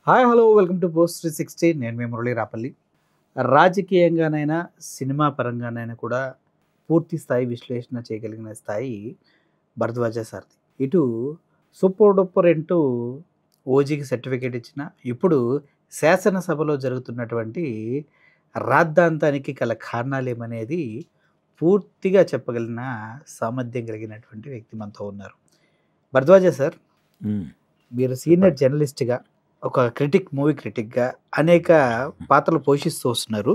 Hi hello welcome to post 360. నేను మీ Murali Rapalli. రాజకీయంగానైనా cinema పరంగానైనా కూడా పూర్తి స్థాయి విశ్లేషణ చేయగలిగిన స్థాయి భరద్వాజ సార్ది. ఇటు సూపర్ డూపర్ అంటూ ఓజీకి సర్టిఫికేట్ ఇచ్చిన, ఇప్పుడు శాసనసభలో జరుగుతున్నటువంటి రాద్ధాంతానికి గల కారణాలేమనేది పూర్తిగా చెప్పగలిగిన సామర్థ్యం కలిగినటువంటి వ్యక్తి మనతో ఉన్నారు. భరద్వాజ సార్, మీరు సీనియర్ జర్నలిస్ట్గా, ఒక క్రిటిక్, మూవీ క్రిటిక్గా అనేక పాత్రలు పోషిస్తూ వస్తున్నారు.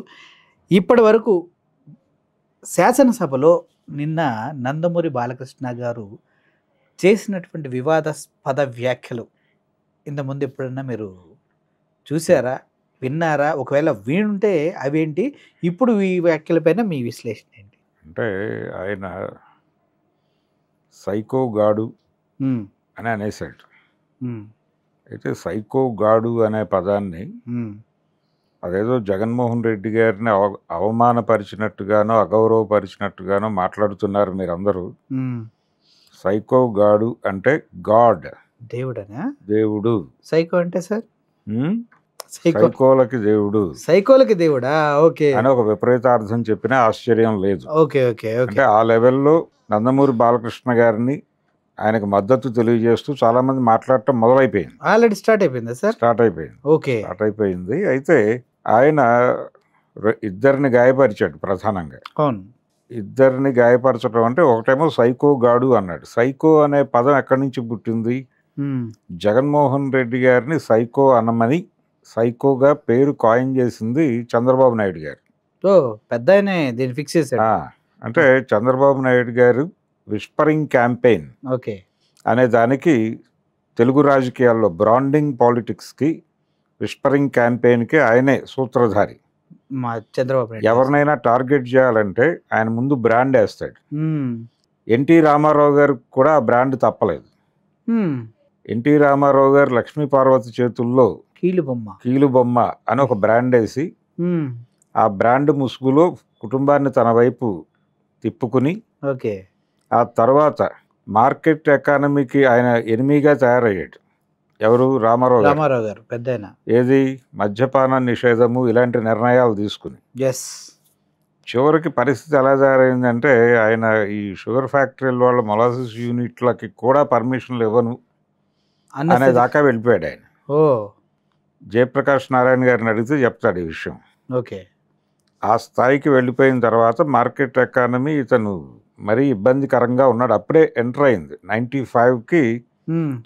ఇప్పటి వరకు శాసనసభలో నిన్న నందమూరి బాలకృష్ణ గారు చేసినటువంటి వివాదాస్పద వ్యాఖ్యలు ఇంతకుముందు ఎప్పుడన్నా మీరు చూసారా, విన్నారా? ఒకవేళ వినుంటే అవేంటి? ఇప్పుడు ఈ వ్యాఖ్యలపైన మీ విశ్లేషణ ఏంటి? అంటే ఆయన సైకో గాడు అని అనేసాడు. అయితే సైకో గాడు అనే పదాన్ని అదేదో జగన్మోహన్ రెడ్డి గారిని అవమానపరిచినట్టుగానో అగౌరవపరిచినట్టుగానో మాట్లాడుతున్నారు మీరందరూ. సైకో గాడు అంటే గాడ్, దేవుడనా? దేవుడు. సైకో అంటే సార్ సైకోలకి దేవుడు, సైకోలకి దేవుడా? ఓకే అని ఒక విపరీతార్థం చెప్పినా ఆశ్చర్యం లేదు. ఓకే ఓకే అంటే ఆ లెవెల్లో నందమూరి బాలకృష్ణ గారిని ఆయనకు మద్దతు తెలియజేస్తూ చాలా మంది మాట్లాడటం మొదలైపోయింది. ఆల్రెడీ స్టార్ట్ అయిపోయిందా సార్? స్టార్ట్ అయిపోయింది. ఓకే, స్టార్ట్ అయిపోయింది. అయితే ఆయన ఇద్దరిని గాయపరిచాడు ప్రధానంగా. అవును. ఇద్దరిని గాయపరచడం అంటే ఒకటేమో సైకో గాడు అన్నాడు. సైకో అనే పదం ఎక్కడి నుంచి పుట్టింది? జగన్మోహన్ రెడ్డి గారిని సైకో అనమని, సైకోగా పేరు కాయిన్ చేసింది చంద్రబాబు నాయుడు గారు. ఓ, పెద్ద ఆయనే దీన్ని ఫిక్స్ చేశాడు. అంటే చంద్రబాబు నాయుడు గారు విస్పరింగ్ క్యాంపెయిన్ ఓకే అనే దానికి తెలుగు రాజకీయాల్లో బ్రాండింగ్ పాలిటిక్స్కి, విస్పరింగ్ క్యాంపెయిన్కి ఆయనే సూత్రధారి. మా చంద్రబాబు నాయుడు ఎవరినైనా టార్గెట్ చేయాలంటే ఆయన ముందు బ్రాండ్ వేస్తాడు. ఎన్టీ రామారావు గారు కూడా ఆ బ్రాండ్ తప్పలేదు. ఎన్టీ రామారావు గారు లక్ష్మీ పార్వతి చేతుల్లో కీలుబొమ్మ అని ఒక బ్రాండ్ వేసి ఆ బ్రాండ్ ముసుగులో కుటుంబాన్ని తన వైపు తిప్పుకుని, ఓకే, ఆ తర్వాత మార్కెట్ ఎకానమీకి ఆయన ఎనిమిగా తయారయ్యాడు. ఎవరు? రామారావు గారు పెద్ద ఆయన. ఏది? మద్యపాన నిషేధము, ఇలాంటి నిర్ణయాలు తీసుకుని. చివరికి పరిస్థితి ఎలా తయారైందంటే ఆయన ఈ షుగర్ ఫ్యాక్టరీల వాళ్ళ మొలాసిస్ యూనిట్లకి కూడా పర్మిషన్లు ఇవ్వను అనే దాకా వెళ్ళిపోయాడు ఆయన. జయప్రకాష్ నారాయణ గారిని అడిగితే చెప్తాడు ఈ విషయం. ఓకే, ఆ స్థాయికి వెళ్ళిపోయిన తర్వాత మార్కెట్ ఎకానమీ ఇతను మరీ ఇబ్బందికరంగా ఉన్నాడు. అప్పుడే ఎంటర్ అయింది 95కి,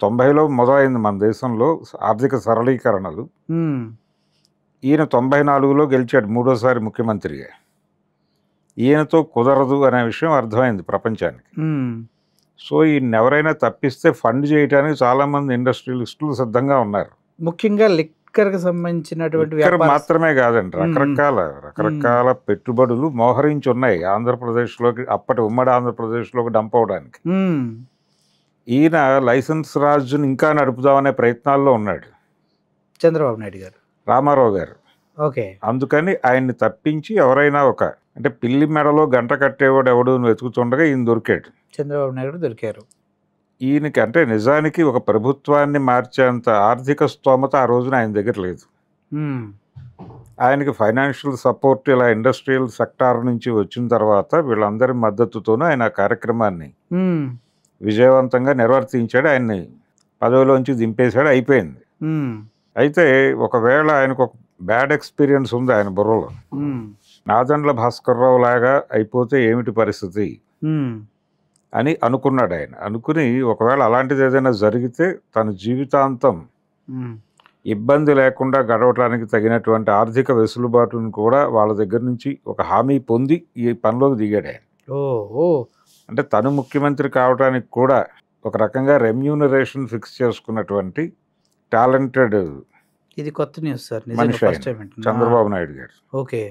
90లో మొదలైంది మన దేశంలో ఆర్థిక సరళీకరణలు. ఈయన 94లో గెలిచాడు మూడోసారి ముఖ్యమంత్రిగా. ఈయనతో కుదరదు అనే విషయం అర్థమైంది ప్రపంచానికి. సో ఈయన ఎవరైనా తప్పిస్తే ఫండ్ చేయడానికి చాలామంది ఇండస్ట్రియలిస్టులు సిద్ధంగా ఉన్నారు. ముఖ్యంగా లిక్కర్కి సంబంధించినటువంటి మాత్రమే కాదండి, రకరకాల పెట్టుబడులు మోహరించి ఉన్నాయి ఆంధ్రప్రదేశ్లోకి, అప్పటి ఉమ్మడి ఆంధ్రప్రదేశ్లోకి డంప్ అవడానికి. ఈయన లైసెన్స్ రాజుని ఇంకా నడుపుదామనే ప్రయత్నాల్లో ఉన్నాడు చంద్రబాబు నాయుడు గారు, రామారావు గారు. ఓకే, అందుకని ఆయన్ని తప్పించి ఎవరైనా అంటే పిల్లి మెడలో గంట కట్టేవాడు ఎవడు వెతుకుతుండగా ఈయన దొరికాడు. చంద్రబాబు నాయుడు దొరికారు. ఈయనకి అంటే నిజానికి ఒక ప్రభుత్వాన్ని మార్చేంత ఆర్థిక స్తోమత ఆ రోజున ఆయన దగ్గర లేదు. ఆయనకి ఫైనాన్షియల్ సపోర్ట్ ఇలా ఇండస్ట్రియల్ సెక్టార్ నుంచి వచ్చిన తర్వాత వీళ్ళందరి మద్దతుతోనూ ఆయన కార్యక్రమాన్ని విజయవంతంగా నిర్వర్తించాడు. ఆయన్ని పదవిలోంచి దింపేశాడు, అయిపోయింది. అయితే ఒకవేళ ఆయనకు ఒక బ్యాడ్ ఎక్స్పీరియన్స్ ఉంది ఆయన బుర్రలో. నాదండ్ల భాస్కర్రావు లాగా అయిపోతే ఏమిటి పరిస్థితి అని అనుకున్నాడు ఆయన. అనుకుని ఒకవేళ అలాంటిది ఏదైనా జరిగితే తన జీవితాంతం ఇబ్బంది లేకుండా గడవటానికి తగినటువంటి ఆర్థిక వెసులుబాటును కూడా వాళ్ళ దగ్గర నుంచి ఒక హామీ పొంది ఈ పనిలోకి దిగాడు ఆయన. అంటే తను ముఖ్యమంత్రి కావడానికి కూడా ఒక రకంగా రెమ్యూనరేషన్ ఫిక్స్ చేసుకున్నటువంటి టాలెంటెడ్, ఇది కొత్త న్యూస్ సార్, మనిషి చంద్రబాబు నాయుడు గారు. ఓకే,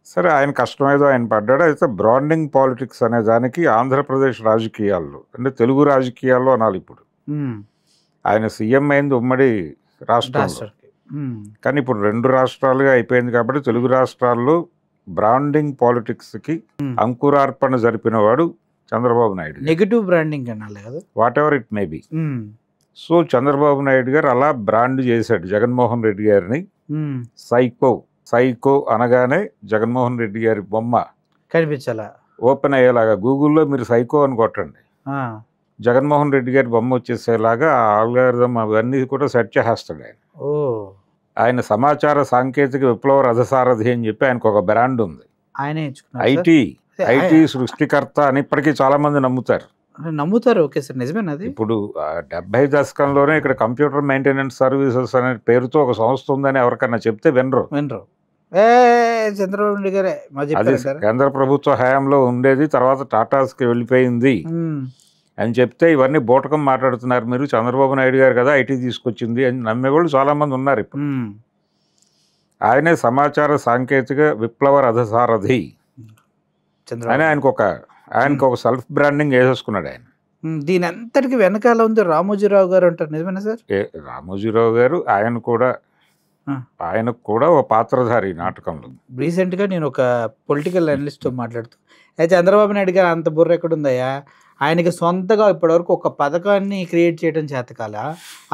సరే ఆయన కష్టమేదో ఆయన పడ్డాడు. అయితే బ్రాండింగ్ పాలిటిక్స్ అనే దానికి ఆంధ్రప్రదేశ్ రాజకీయాల్లో, అంటే తెలుగు రాజకీయాల్లో అనాలి ఇప్పుడు, ఆయన సీఎం అయింది ఉమ్మడి రాష్ట్రంలో, కానీ ఇప్పుడు 2 రాష్ట్రాలుగా అయిపోయింది. కాబట్టి తెలుగు రాష్ట్రాల్లో బ్రాండింగ్ పాలిటిక్స్కి అంకురార్పణ జరిపిన వాడు చంద్రబాబు నాయుడు. నెగటివ్ బ్రాండింగ్ అనాలి కదా, what ever it may be. So Chandrababu Naidu గారు అలా బ్రాండ్ చేశాడు జగన్మోహన్ రెడ్డి గారిని. సైకో సైకో అనగానే జగన్మోహన్ రెడ్డి గారి బొమ్మ కనిపించాలా? ఓపెన్ అయ్యేలాగా గూగుల్లో మీరు సైకో అని కొట్టండి, జగన్మోహన్ రెడ్డి గారి బొమ్మ వచ్చేసేలాగా ఆ ఆల్గారిథం అవన్నీ కూడా సెట్ చేసేస్తాడు ఆయన. ఓ, ఆయన సమాచార సాంకేతిక విప్లవ రథసారథి అని చెప్పి ఆయనకు ఒక బ్రాండ్ ఉంది. ఆయనే ఐటీ సృష్టికర్త అని ఇప్పటికీ చాలా మంది నమ్ముతారు. ఓకే సార్, నిజమేనా అది? ఇప్పుడు 70 దశకంలోనే ఇక్కడ కంప్యూటర్ మెయింటెనెన్స్ సర్వీసెస్ అనే పేరుతో ఒక సంస్థ ఉందని ఎవరికన్నా చెప్తే వినరు. చంద్రబాబు నాయుడు గారే అది కేంద్ర ప్రభుత్వ హయాంలో ఉండేది, తర్వాత టాటాస్కి వెళ్ళిపోయింది అని చెప్తే ఇవన్నీ బూటకం మాట్లాడుతున్నారు మీరు, చంద్రబాబు నాయుడు గారు కదా ఐటీ తీసుకొచ్చింది అని నమ్మేవాళ్ళు చాలా మంది ఉన్నారు. ఇప్పుడు ఆయనే సమాచార సాంకేతిక విప్లవ రథసారథి అని ఆయనకు ఒక సెల్ఫ్ బ్రాండింగ్ వేసేసుకున్నాడు ఆయన. దీని అంతటికి వెనకాల ఉంది రామోజీరావు గారు అంటారు, నిజమేనా సార్? రామోజీరావు గారు ఆయనకు కూడా ఒక పాత్రధారి నాటకంలో. రీసెంట్గా నేను ఒక పొలిటికల్ అనలిస్ట్తో మాట్లాడుతూ, అయితే చంద్రబాబు నాయుడు గారు అంత బుర్ర ఎక్కడుందయ్యా, ఆయనకి సొంతగా ఇప్పటివరకు ఒక పథకాన్ని క్రియేట్ చేయడం చేతకాల,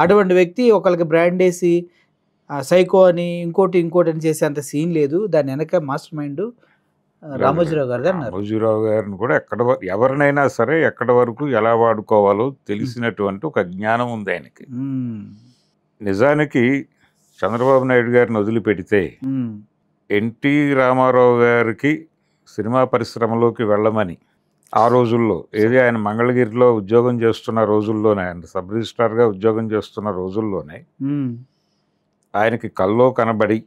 అటువంటి వ్యక్తి ఒకరికి బ్రాండ్ వేసి సైకో అని ఇంకోటి అని చేసే అంత సీన్ లేదు, దాని వెనక మాస్టర్ మైండ్ రామోజీరావు గారు అన్నారు. రామోజీరావు గారిని కూడా ఎవరినైనా సరే ఎక్కడి వరకు ఎలా వాడుకోవాలో తెలిసినటువంటి ఒక జ్ఞానం ఉంది ఆయనకి. నిజానికి చంద్రబాబు నాయుడు గారిని వదిలిపెడితే ఎన్టీ రామారావు గారికి సినిమా పరిశ్రమలోకి వెళ్ళమని ఆ రోజుల్లో ఆయన మంగళగిరిలో ఉద్యోగం చేస్తున్న రోజుల్లోనే, ఆయన సబ్ రిజిస్ట్రార్గా ఉద్యోగం చేస్తున్న రోజుల్లోనే ఆయనకి కల్లో కనబడి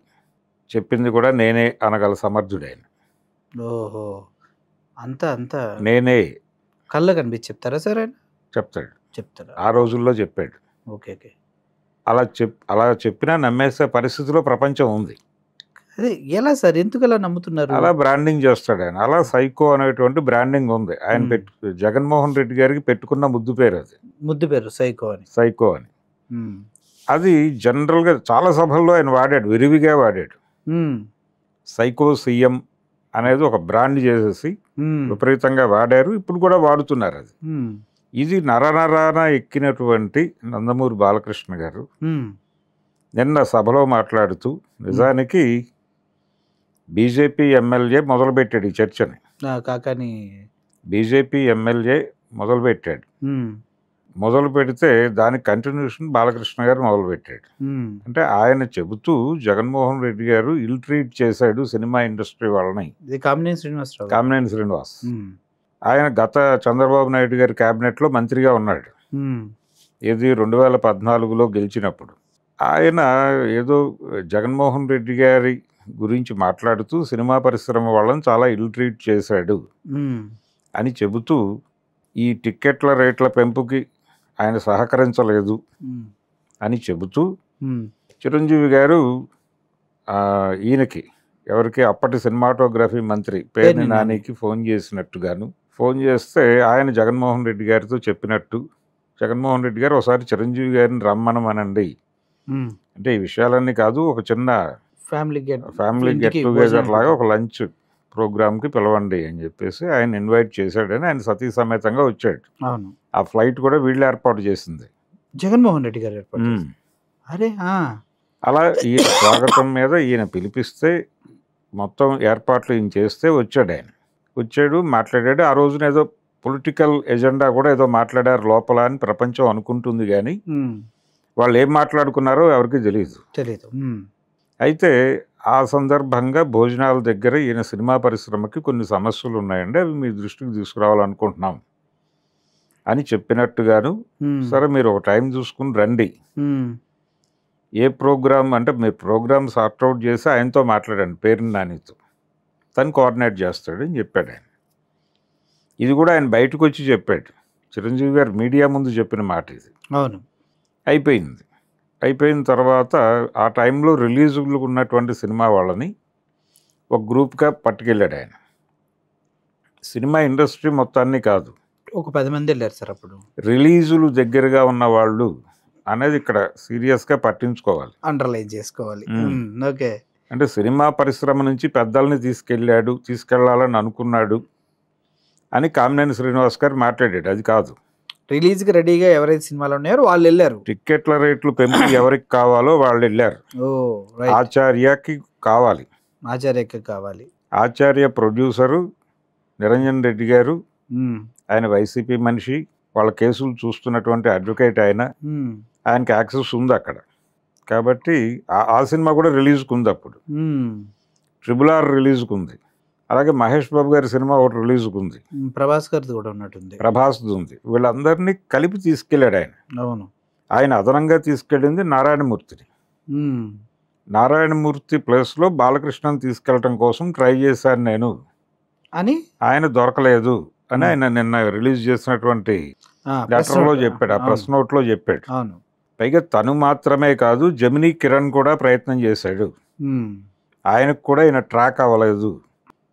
చెప్పింది కూడా నేనే అనగల సమర్థుడు ఆయన. ఓహో, అంతా నేనే కళ్ళ కనిపించి చెప్తారా సార్? ఆయన చెప్తాడు, ఆ రోజుల్లో చెప్పాడు. ఓకే, అలా చెప్పినా నమ్మేసే పరిస్థితిలో ప్రపంచం ఉంది. అదే ఎలా సార్, ఎందుకు అలా నమ్ముతున్నారు? అలా బ్రాండింగ్ చేస్తాడు ఆయన, అలా సైకో అనేటువంటి బ్రాండింగ్ ఉంది ఆయన. జగన్మోహన్ రెడ్డి గారికి పెట్టుకున్న ముద్దు పేరు అది, సైకో అని. అది జనరల్గా చాలా సభల్లో ఆయన వాడాడు, విరివిగా వాడాడు. సైకో సీఎం అనేది ఒక బ్రాండ్ చేసేసి విపరీతంగా వాడారు, ఇప్పుడు కూడా వాడుతున్నారు. అది ఇది నరనరాన ఎక్కినటువంటి నందమూరి బాలకృష్ణ గారు నిన్న సభలో మాట్లాడుతూ, నిజానికి బీజేపీ ఎమ్మెల్యే మొదలుపెట్టాడు ఈ చర్చని. బీజేపీ ఎమ్మెల్యే మొదలుపెట్టాడు. మొదలు పెడితే దానికి కంటిన్యూషన్ బాలకృష్ణ గారు మొదలుపెట్టాడు. అంటే ఆయన చెబుతూ జగన్మోహన్ రెడ్డి గారు ఇల్ ట్రీట్ చేశాడు సినిమా ఇండస్ట్రీ వాళ్ళని. కామినేని శ్రీనివాస్ ఆయన గత చంద్రబాబు నాయుడు గారి క్యాబినెట్లో మంత్రిగా ఉన్నాడు. ఇది 2014లో గెలిచినప్పుడు ఆయన ఏదో జగన్మోహన్ రెడ్డి గారి గురించి మాట్లాడుతూ సినిమా పరిశ్రమ వాళ్ళని చాలా ఇల్ ట్రీట్ చేశాడు అని చెబుతూ, ఈ టిక్కెట్ల రేట్ల పెంపుకి ఆయన సహకరించలేదు అని చెబుతూ, చిరంజీవి గారు ఈయనకి ఎవరికి అప్పటి సినిమాటోగ్రఫీ మంత్రి పేర్ని నానికి ఫోన్ చేసినట్టుగాను, ఫోన్ చేస్తే ఆయన జగన్మోహన్ రెడ్డి గారితో చెప్పినట్టు, జగన్మోహన్ రెడ్డి గారు ఒకసారి చిరంజీవి గారిని రమ్మనమనండి, అంటే ఈ విషయాలన్నీ కాదు, ఒక చిన్న ఫ్యామిలీ గెట్ టుగెదర్ లాగా ఒక లంచ్ ప్రోగ్రామ్కి పిలవండి అని చెప్పేసి ఆయన ఇన్వైట్ చేశాడని ఆయన సతీ సమేతంగా వచ్చాడు. ఆ ఫ్లైట్ కూడా వీళ్ళు ఏర్పాటు చేసింది, జగన్మోహన్ రెడ్డి గారు ఏర్పాటు. అలా ఈయన స్వాగతం మీద ఈయన పిలిపిస్తే మొత్తం ఏర్పాట్లు ఈయన చేస్తే వచ్చాడు, మాట్లాడాడు. ఆ రోజున ఏదో పొలిటికల్ ఎజెండా కూడా ఏదో మాట్లాడారు లోపల అని ప్రపంచం అనుకుంటుంది, కానీ వాళ్ళు ఏం మాట్లాడుకున్నారో ఎవరికి తెలియదు. అయితే ఆ సందర్భంగా భోజనాల దగ్గర ఈయన సినిమా పరిశ్రమకి కొన్ని సమస్యలు ఉన్నాయండి, అవి మీ దృష్టికి తీసుకురావాలనుకుంటున్నాం అని చెప్పినట్టుగాను, సరే మీరు ఒక టైం చూసుకుని రండి, ఏ ప్రోగ్రామ్ అంటే మీరు ప్రోగ్రామ్ సార్ట్అవుట్ చేసి ఆయనతో మాట్లాడండి, పేరుని నానితో, తను కోఆర్డినేట్ చేస్తాడు అని చెప్పాడు ఆయన. ఇది కూడా ఆయన బయటకు వచ్చి చెప్పాడు, చిరంజీవి గారు మీడియా ముందు చెప్పిన మాట ఇది. అయిపోయిన తర్వాత ఆ టైంలో రిలీజులు ఉన్నటువంటి సినిమా వాళ్ళని ఒక గ్రూప్గా పట్టుకెళ్ళాడు ఆయన. సినిమా ఇండస్ట్రీ మొత్తాన్ని కాదు, ఒక 10 మంది వెళ్ళారు సార్. అప్పుడు రిలీజులు దగ్గరగా ఉన్న వాళ్ళు అనేది ఇక్కడ సీరియస్గా పట్టించుకోవాలి, అండర్లైన్ చేసుకోవాలి. ఓకే, అంటే సినిమా పరిశ్రమ నుంచి పెద్దల్ని తీసుకెళ్ళాలని అనుకున్నాడు అని కామినేని శ్రీనివాస్ గారు మాట్లాడాడు, అది కాదు. రిలీజ్కి రెడీగా ఎవరైతే సినిమాలు ఉన్నారో వాళ్ళు వెళ్ళారు. టిక్కెట్ల రేట్లు పెంపు ఎవరికి కావాలో వాళ్ళు వెళ్ళారు. ఓ రైట్. ఆచార్యకి కావాలి. ఆచార్యకి కావాలి. ఆచార్య ప్రొడ్యూసరు నిరంజన్ రెడ్డి గారు, ఉమ్, ఆయన వైసీపీ మనిషి, వాళ్ళ కేసులు చూస్తున్నటువంటి అడ్వకేట్ ఆయన, ఉమ్, ఆయనకి యాక్సెస్ ఉంది అక్కడ. కాబట్టి ఆ సినిమా కూడా రిలీజ్కి ఉంది. అప్పుడు ఉమ్, RRR రిలీజ్కి ఉంది. అలాగే మహేష్ బాబు గారి సినిమా ఒకటి రిలీజ్కి ఉంది. ప్రభాస్ గారిది కూడా ఉన్నట్టుంది. ప్రభాస్ది ఉంది. వీళ్ళందరినీ కలిపి తీసుకెళ్ళాడు ఆయన. అవును. ఆయన అదనంగా తీసుకెళ్ళింది నారాయణమూర్తిని. ఉమ్, నారాయణమూర్తి ప్లేస్లో బాలకృష్ణని తీసుకెళ్ళటం కోసం ట్రై చేశాను నేను, అని ఆయన దొరకలేదు అని ఆయన నిన్న రిలీజ్ చేసినటువంటి లెటర్లో చెప్పాడు, ఆ ప్రెస్ నోట్లో చెప్పాడు. అవును. పైగా తను మాత్రమే కాదు, జమినీ కిరణ్ కూడా ప్రయత్నం చేశాడు. ఉమ్, ఆయనకు కూడా ఈయన ట్రాక్ అవ్వలేదు.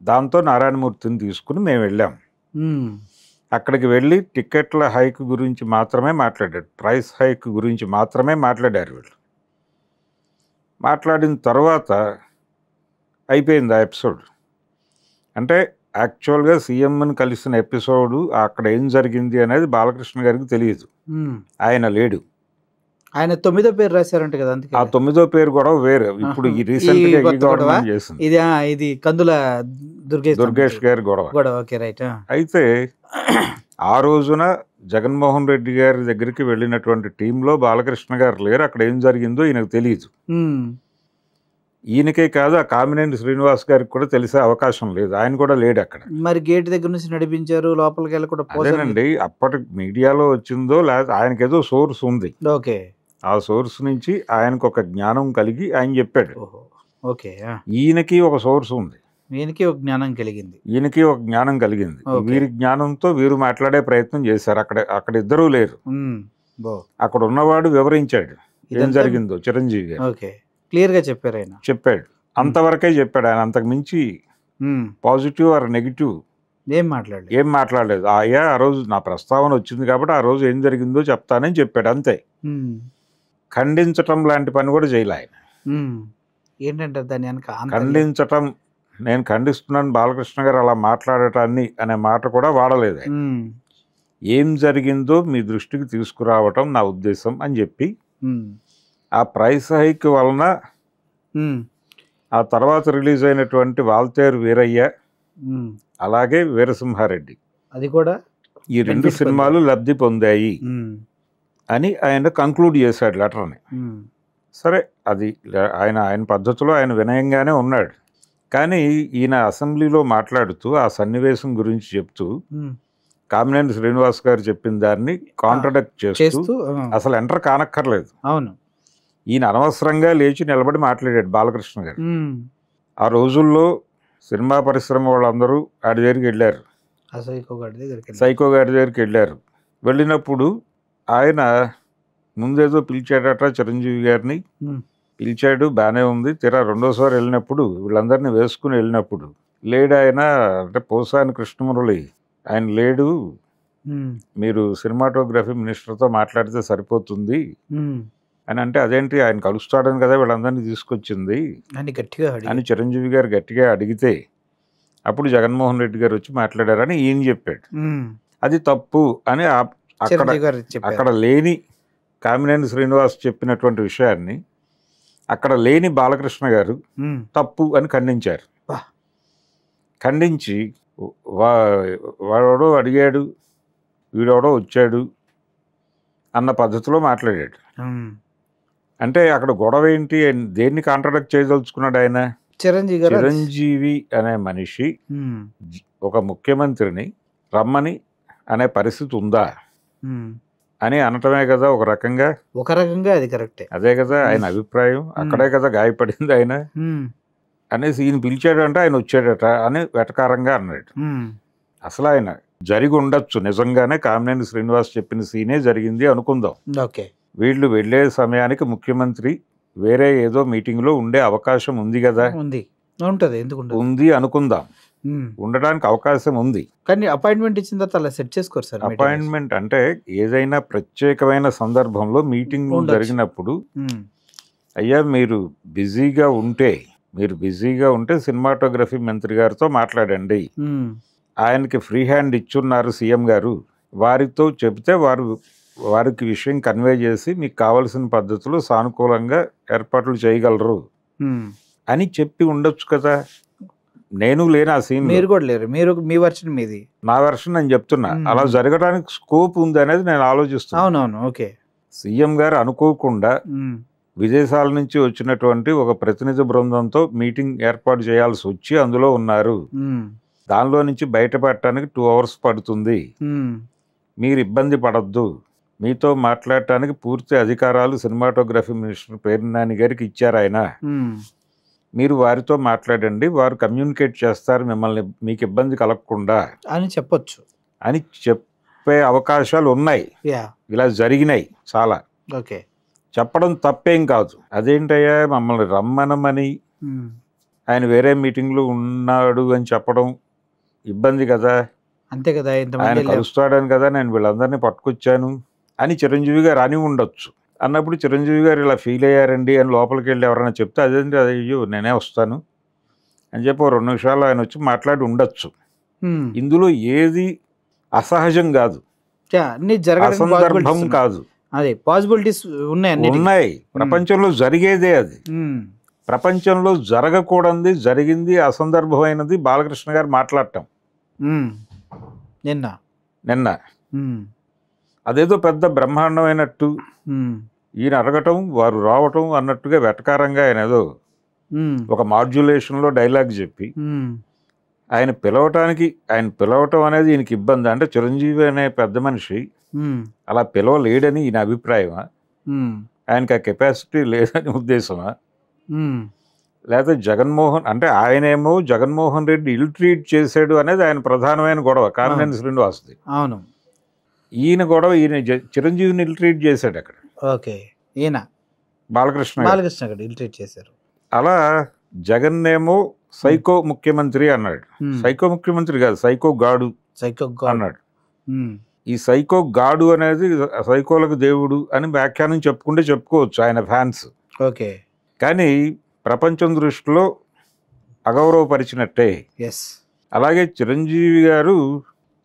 దాంతో నారాయణమూర్తిని తీసుకుని మేము వెళ్ళాం. ఉమ్, అక్కడికి వెళ్ళి టికెట్ల హైక్ గురించి మాత్రమే మాట్లాడాడు, ప్రైస్ హైక్ గురించి మాత్రమే మాట్లాడారు వీళ్ళు. మాట్లాడిన తర్వాత అయిపోయింది ఆ ఎపిసోడ్. అంటే యాక్చువల్గా సీఎంని కలిసిన ఎపిసోడు అక్కడ ఏం జరిగింది అనేది బాలకృష్ణ గారికి తెలియదు. ఉమ్. ఆయన లేడు. ఆయన 9వ పేరు రాశారంట కదా, అందుకే ఆ 9వ పేరు కూడా వేరే. ఇప్పుడు ఈ రీసెంట్ గా ఈ గవర్నమెంట్ చేసింది. ఇది కందుల దుర్గేష్ గారి గొడవ. Okay right. అయితే ఆ రోజున జగన్మోహన్ రెడ్డి గారి దగ్గరికి వెళ్ళినటువంటి టీంలో బాలకృష్ణ గారు లేరు. అక్కడ ఏం జరిగిందో ఈయనకు తెలియదు. ఈయనకే కాదు, ఆ కామినేని శ్రీనివాస్ గారికి కూడా తెలిసే అవకాశం లేదు. ఆయన కూడా లేడు అక్కడ. మరి గేట్ దగ్గర నుంచి నడిపించారు, లోపలికి వెళ్ళి కూడా అదేనండి అప్పటి మీడియాలో వచ్చిందో లేకపోతే ఆయనకేదో సోర్స్ ఉంది. ఓకే. ఆ సోర్స్ నుంచి ఆయనకు ఒక జ్ఞానం కలిగి ఆయన చెప్పాడు. ఓకే. ఈయనకి ఒక సోర్స్ ఉంది, ఈయనకి ఒక జ్ఞానం కలిగింది, ఈయనకి ఒక జ్ఞానం కలిగింది. వీరి జ్ఞానంతో వీరు మాట్లాడే ప్రయత్నం చేశారు. అక్కడ ఇద్దరూ లేరు. అక్కడ ఉన్నవాడు వివరించాడు ఏం జరిగిందో. చిరంజీవి గారు ఓకే క్లియర్ గా చెప్పారు. ఆయన చెప్పాడు, అంతవరకే చెప్పాడు. ఆయన అంతకు మించి పాజిటివ్ ఆర్ నెగిటివ్ ఏం మాట్లాడలేదు. అయ్యా ఆ రోజు నా ప్రస్తావన వచ్చింది కాబట్టి ఆ రోజు ఏం జరిగిందో చెప్తానని చెప్పాడు, అంతే. ఖండించటం లాంటి పని కూడా చేయలే ఆయన. ఏంటంటే దాని ఖండించటం, నేను ఖండిస్తున్నాను బాలకృష్ణ గారు అలా మాట్లాడటాన్ని అనే మాట కూడా వాడలేదు. ఏం జరిగిందో మీ దృష్టికి తీసుకురావటం నా ఉద్దేశం అని చెప్పి, ఆ ప్రైస్ హైక్ వలన ఆ తర్వాత రిలీజ్ అయినటువంటి వాల్తేరు వీరయ్య అలాగే వీరసింహారెడ్డి అది కూడా ఈ రెండు సినిమాలు లబ్ధి పొందాయి అని ఆయన కంక్లూడ్ చేశాడు లెటర్ని. సరే, అది ఆయన పద్ధతిలో ఆయన వినయంగానే ఉన్నాడు. కానీ ఈయన అసెంబ్లీలో మాట్లాడుతూ ఆ సన్నివేశం గురించి చెప్తూ కామినేని శ్రీనివాస్ గారు చెప్పిన దాన్ని కాంట్రడిక్ట్ చేస్తూ అసలు ఎంటర్ కానక్కర్లేదు. అవును, ఈయన అనవసరంగా లేచి నిలబడి మాట్లాడాడు బాలకృష్ణ గారు. ఆ రోజుల్లో సినిమా పరిశ్రమ వాళ్ళందరూ ఆడి దగ్గరికి వెళ్ళారు, సైకో గారి దగ్గరికి వెళ్ళారు. వెళ్ళినప్పుడు ఆయన ముందేదో పిలిచాడట చిరంజీవి గారిని, పిలిచాడు, బాగానే ఉంది. తీరా రెండోసారి వెళ్ళినప్పుడు వీళ్ళందరినీ వేసుకుని వెళ్ళినప్పుడు లేడు ఆయన. అంటే పోసాని కృష్ణమురళి ఆయన లేడు, మీరు సినిమాటోగ్రఫీ మినిస్టర్తో మాట్లాడితే సరిపోతుంది అని అంటే, అదేంటి ఆయన కలుస్తాడని కదా వీళ్ళందరినీ తీసుకొచ్చింది అని చిరంజీవి గారు గట్టిగా అడిగితే అప్పుడు జగన్మోహన్ రెడ్డి గారు వచ్చి మాట్లాడారని ఈయన చెప్పాడు. అది తప్పు అని అక్కడ లేని కామినేని శ్రీనివాస్ చెప్పినటువంటి విషయాన్ని అక్కడ లేని బాలకృష్ణ గారు తప్పు అని ఖండించారు. ఖండించి వాడెవడో అడిగాడు, వీడెవడో వచ్చాడు అన్న పద్ధతిలో మాట్లాడాడు. అంటే అక్కడ గొడవ ఏంటి, దేన్ని కాంట్రడిక్ట్ చేయదలుచుకున్నాడు ఆయన? చిరంజీవి అనే మనిషి ఒక ముఖ్యమంత్రిని రమ్మని అనే పరిస్థితి ఉందా అని అనటమే కదా ఒక రకంగా. అది కరెక్టే, అదే కదా ఆయన అభిప్రాయం. అక్కడే కదా గాయపడింది ఆయన అనేసి ఈయన పిలిచాడంట, ఆయన వచ్చాడట అని వెటకారంగా అన్నాడు. అసలు ఆయన జరిగి ఉండొచ్చు, నిజంగానే కామినేని శ్రీనివాస్ చెప్పిన సీనే జరిగింది అనుకుందాం. వీళ్ళు వెళ్ళే సమయానికి ముఖ్యమంత్రి వేరే ఏదో మీటింగ్లో ఉండే అవకాశం ఉంది కదా, ఉంది అనుకుందాం. ఉండడానికి అవకాశం ఉంది, కానీ అపాయింట్మెంట్ ఇచ్చిన తర్వాత అలా సెట్ చేసుకోరు సార్. అపాయింట్మెంట్ అంటే ఏదైనా ప్రత్యేకమైన సందర్భంలో మీటింగ్ జరిగినప్పుడు, అయ్యా మీరు బిజీగా ఉంటే సినిమాటోగ్రఫీ మంత్రి గారితో మాట్లాడండి, ఆయనకి ఫ్రీ హ్యాండ్ ఇచ్చున్నారు సీఎం గారు, వారితో చెబితే వారికి విషయం కన్వే చేసి మీకు కావలసిన పద్ధతిలో సానుకూలంగా ఏర్పాట్లు చేయగలరు అని చెప్పి ఉండొచ్చు కదా. నేను లేను ఆ సీన్, మీరు కూడా లేరు, మీరు మీ వర్షన్ మీది, నా వెర్షన్ నేను చెప్తున్నా. అలా జరగడానికి స్కోప్ ఉంది అనేది నేను ఆలోచిస్తున్నా. అవునవును, ఓకే. సీఎం గారు అనుకోకుండా విదేశాల నుంచి వచ్చినటువంటి ఒక ప్రతినిధి బృందంతో మీటింగ్ ఏర్పాటు చేయాల్సి వచ్చి అందులో ఉన్నారు. దానిలో నుంచి బయటపడటానికి 2 hours పడుతుంది. మీరు ఇబ్బంది పడద్దు. మీతో మాట్లాడటానికి పూర్తి అధికారాలు సినిమాటోగ్రఫీ మినిస్టర్ పేర్నాని గారికి ఇచ్చారు ఆయన. మీరు వారితో మాట్లాడండి, వారు కమ్యూనికేట్ చేస్తారు మిమ్మల్ని, మీకు ఇబ్బంది కలగకుండా అని చెప్పొచ్చు అని చెప్పే అవకాశాలు ఉన్నాయి. ఇలా జరిగినాయి చాలా. ఓకే, చెప్పడం తప్పేం కాదు. అదేంటయ్యా మమ్మల్ని రమ్మనమని ఆయన వేరే మీటింగ్లో ఉన్నాడు అని చెప్పడం ఇబ్బంది కదా. అంతే కదా, ఆయన కలుస్తాడని కదా నేను వీళ్ళందరినీ పట్టుకొచ్చాను అని చిరంజీవి గారు అని ఉండొచ్చు. అన్నప్పుడు చిరంజీవి గారు ఇలా ఫీల్ అయ్యారండి అని లోపలికి వెళ్ళి ఎవరైనా చెప్తే అదేంటి, అయ్యో నేనే వస్తాను అని చెప్పి 2 నిమిషాలు ఆయన వచ్చి మాట్లాడి ఉండొచ్చు. ఇందులో ఏది అసహజం కాదు, అసందర్భం కాదు. అదే పాసిబిలిటీస్ ఉన్నాయి. ప్రపంచంలో జరిగేదే అది. ప్రపంచంలో జరగకూడదు జరిగింది, అసందర్భమైనది బాలకృష్ణ గారు మాట్లాడటం నిన్న అదేదో పెద్ద బ్రహ్మాండమైనట్టు ఈయన అడగటం వారు రావటం అన్నట్టుగా వెటకారంగా ఆయన ఏదో ఒక మాడ్యులేషన్లో డైలాగ్ చెప్పి ఆయన పిలవటం అనేది ఈయనకి ఇబ్బంది. అంటే చిరంజీవి అనే పెద్ద మనిషి అలా పిలవలేడని ఈయన అభిప్రాయమా, ఆయనకి ఆ కెపాసిటీ లేదని ఉద్దేశమా, లేకపోతే ఆయనేమో జగన్మోహన్ రెడ్డి ఇల్ ట్రీట్ చేశాడు అనేది ఆయన ప్రధానమైన గొడవ కామినేని శ్రీనివాస్ది. అవును, ఈయన గొడవ ఈయన చిరంజీవిని ఇల్ ట్రీట్ చేశాడు అక్కడ. ఓకే, ఈయన బాలకృష్ణ ఇల్ ట్రీట్ చేశారు. అలా జగన్ ఏమో సైకో ముఖ్యమంత్రి అన్నాడు. సైకో ముఖ్యమంత్రి కాదు, సైకో గాడు అన్నాడు. ఈ సైకో గాడు అనేది సైకోలకు దేవుడు అని వ్యాఖ్యానం చెప్పుకోవచ్చు ఆయన ఫ్యాన్స్. ఓకే, కానీ ప్రపంచం దృష్టిలో అగౌరవపరిచినట్టే. అలాగే చిరంజీవి గారు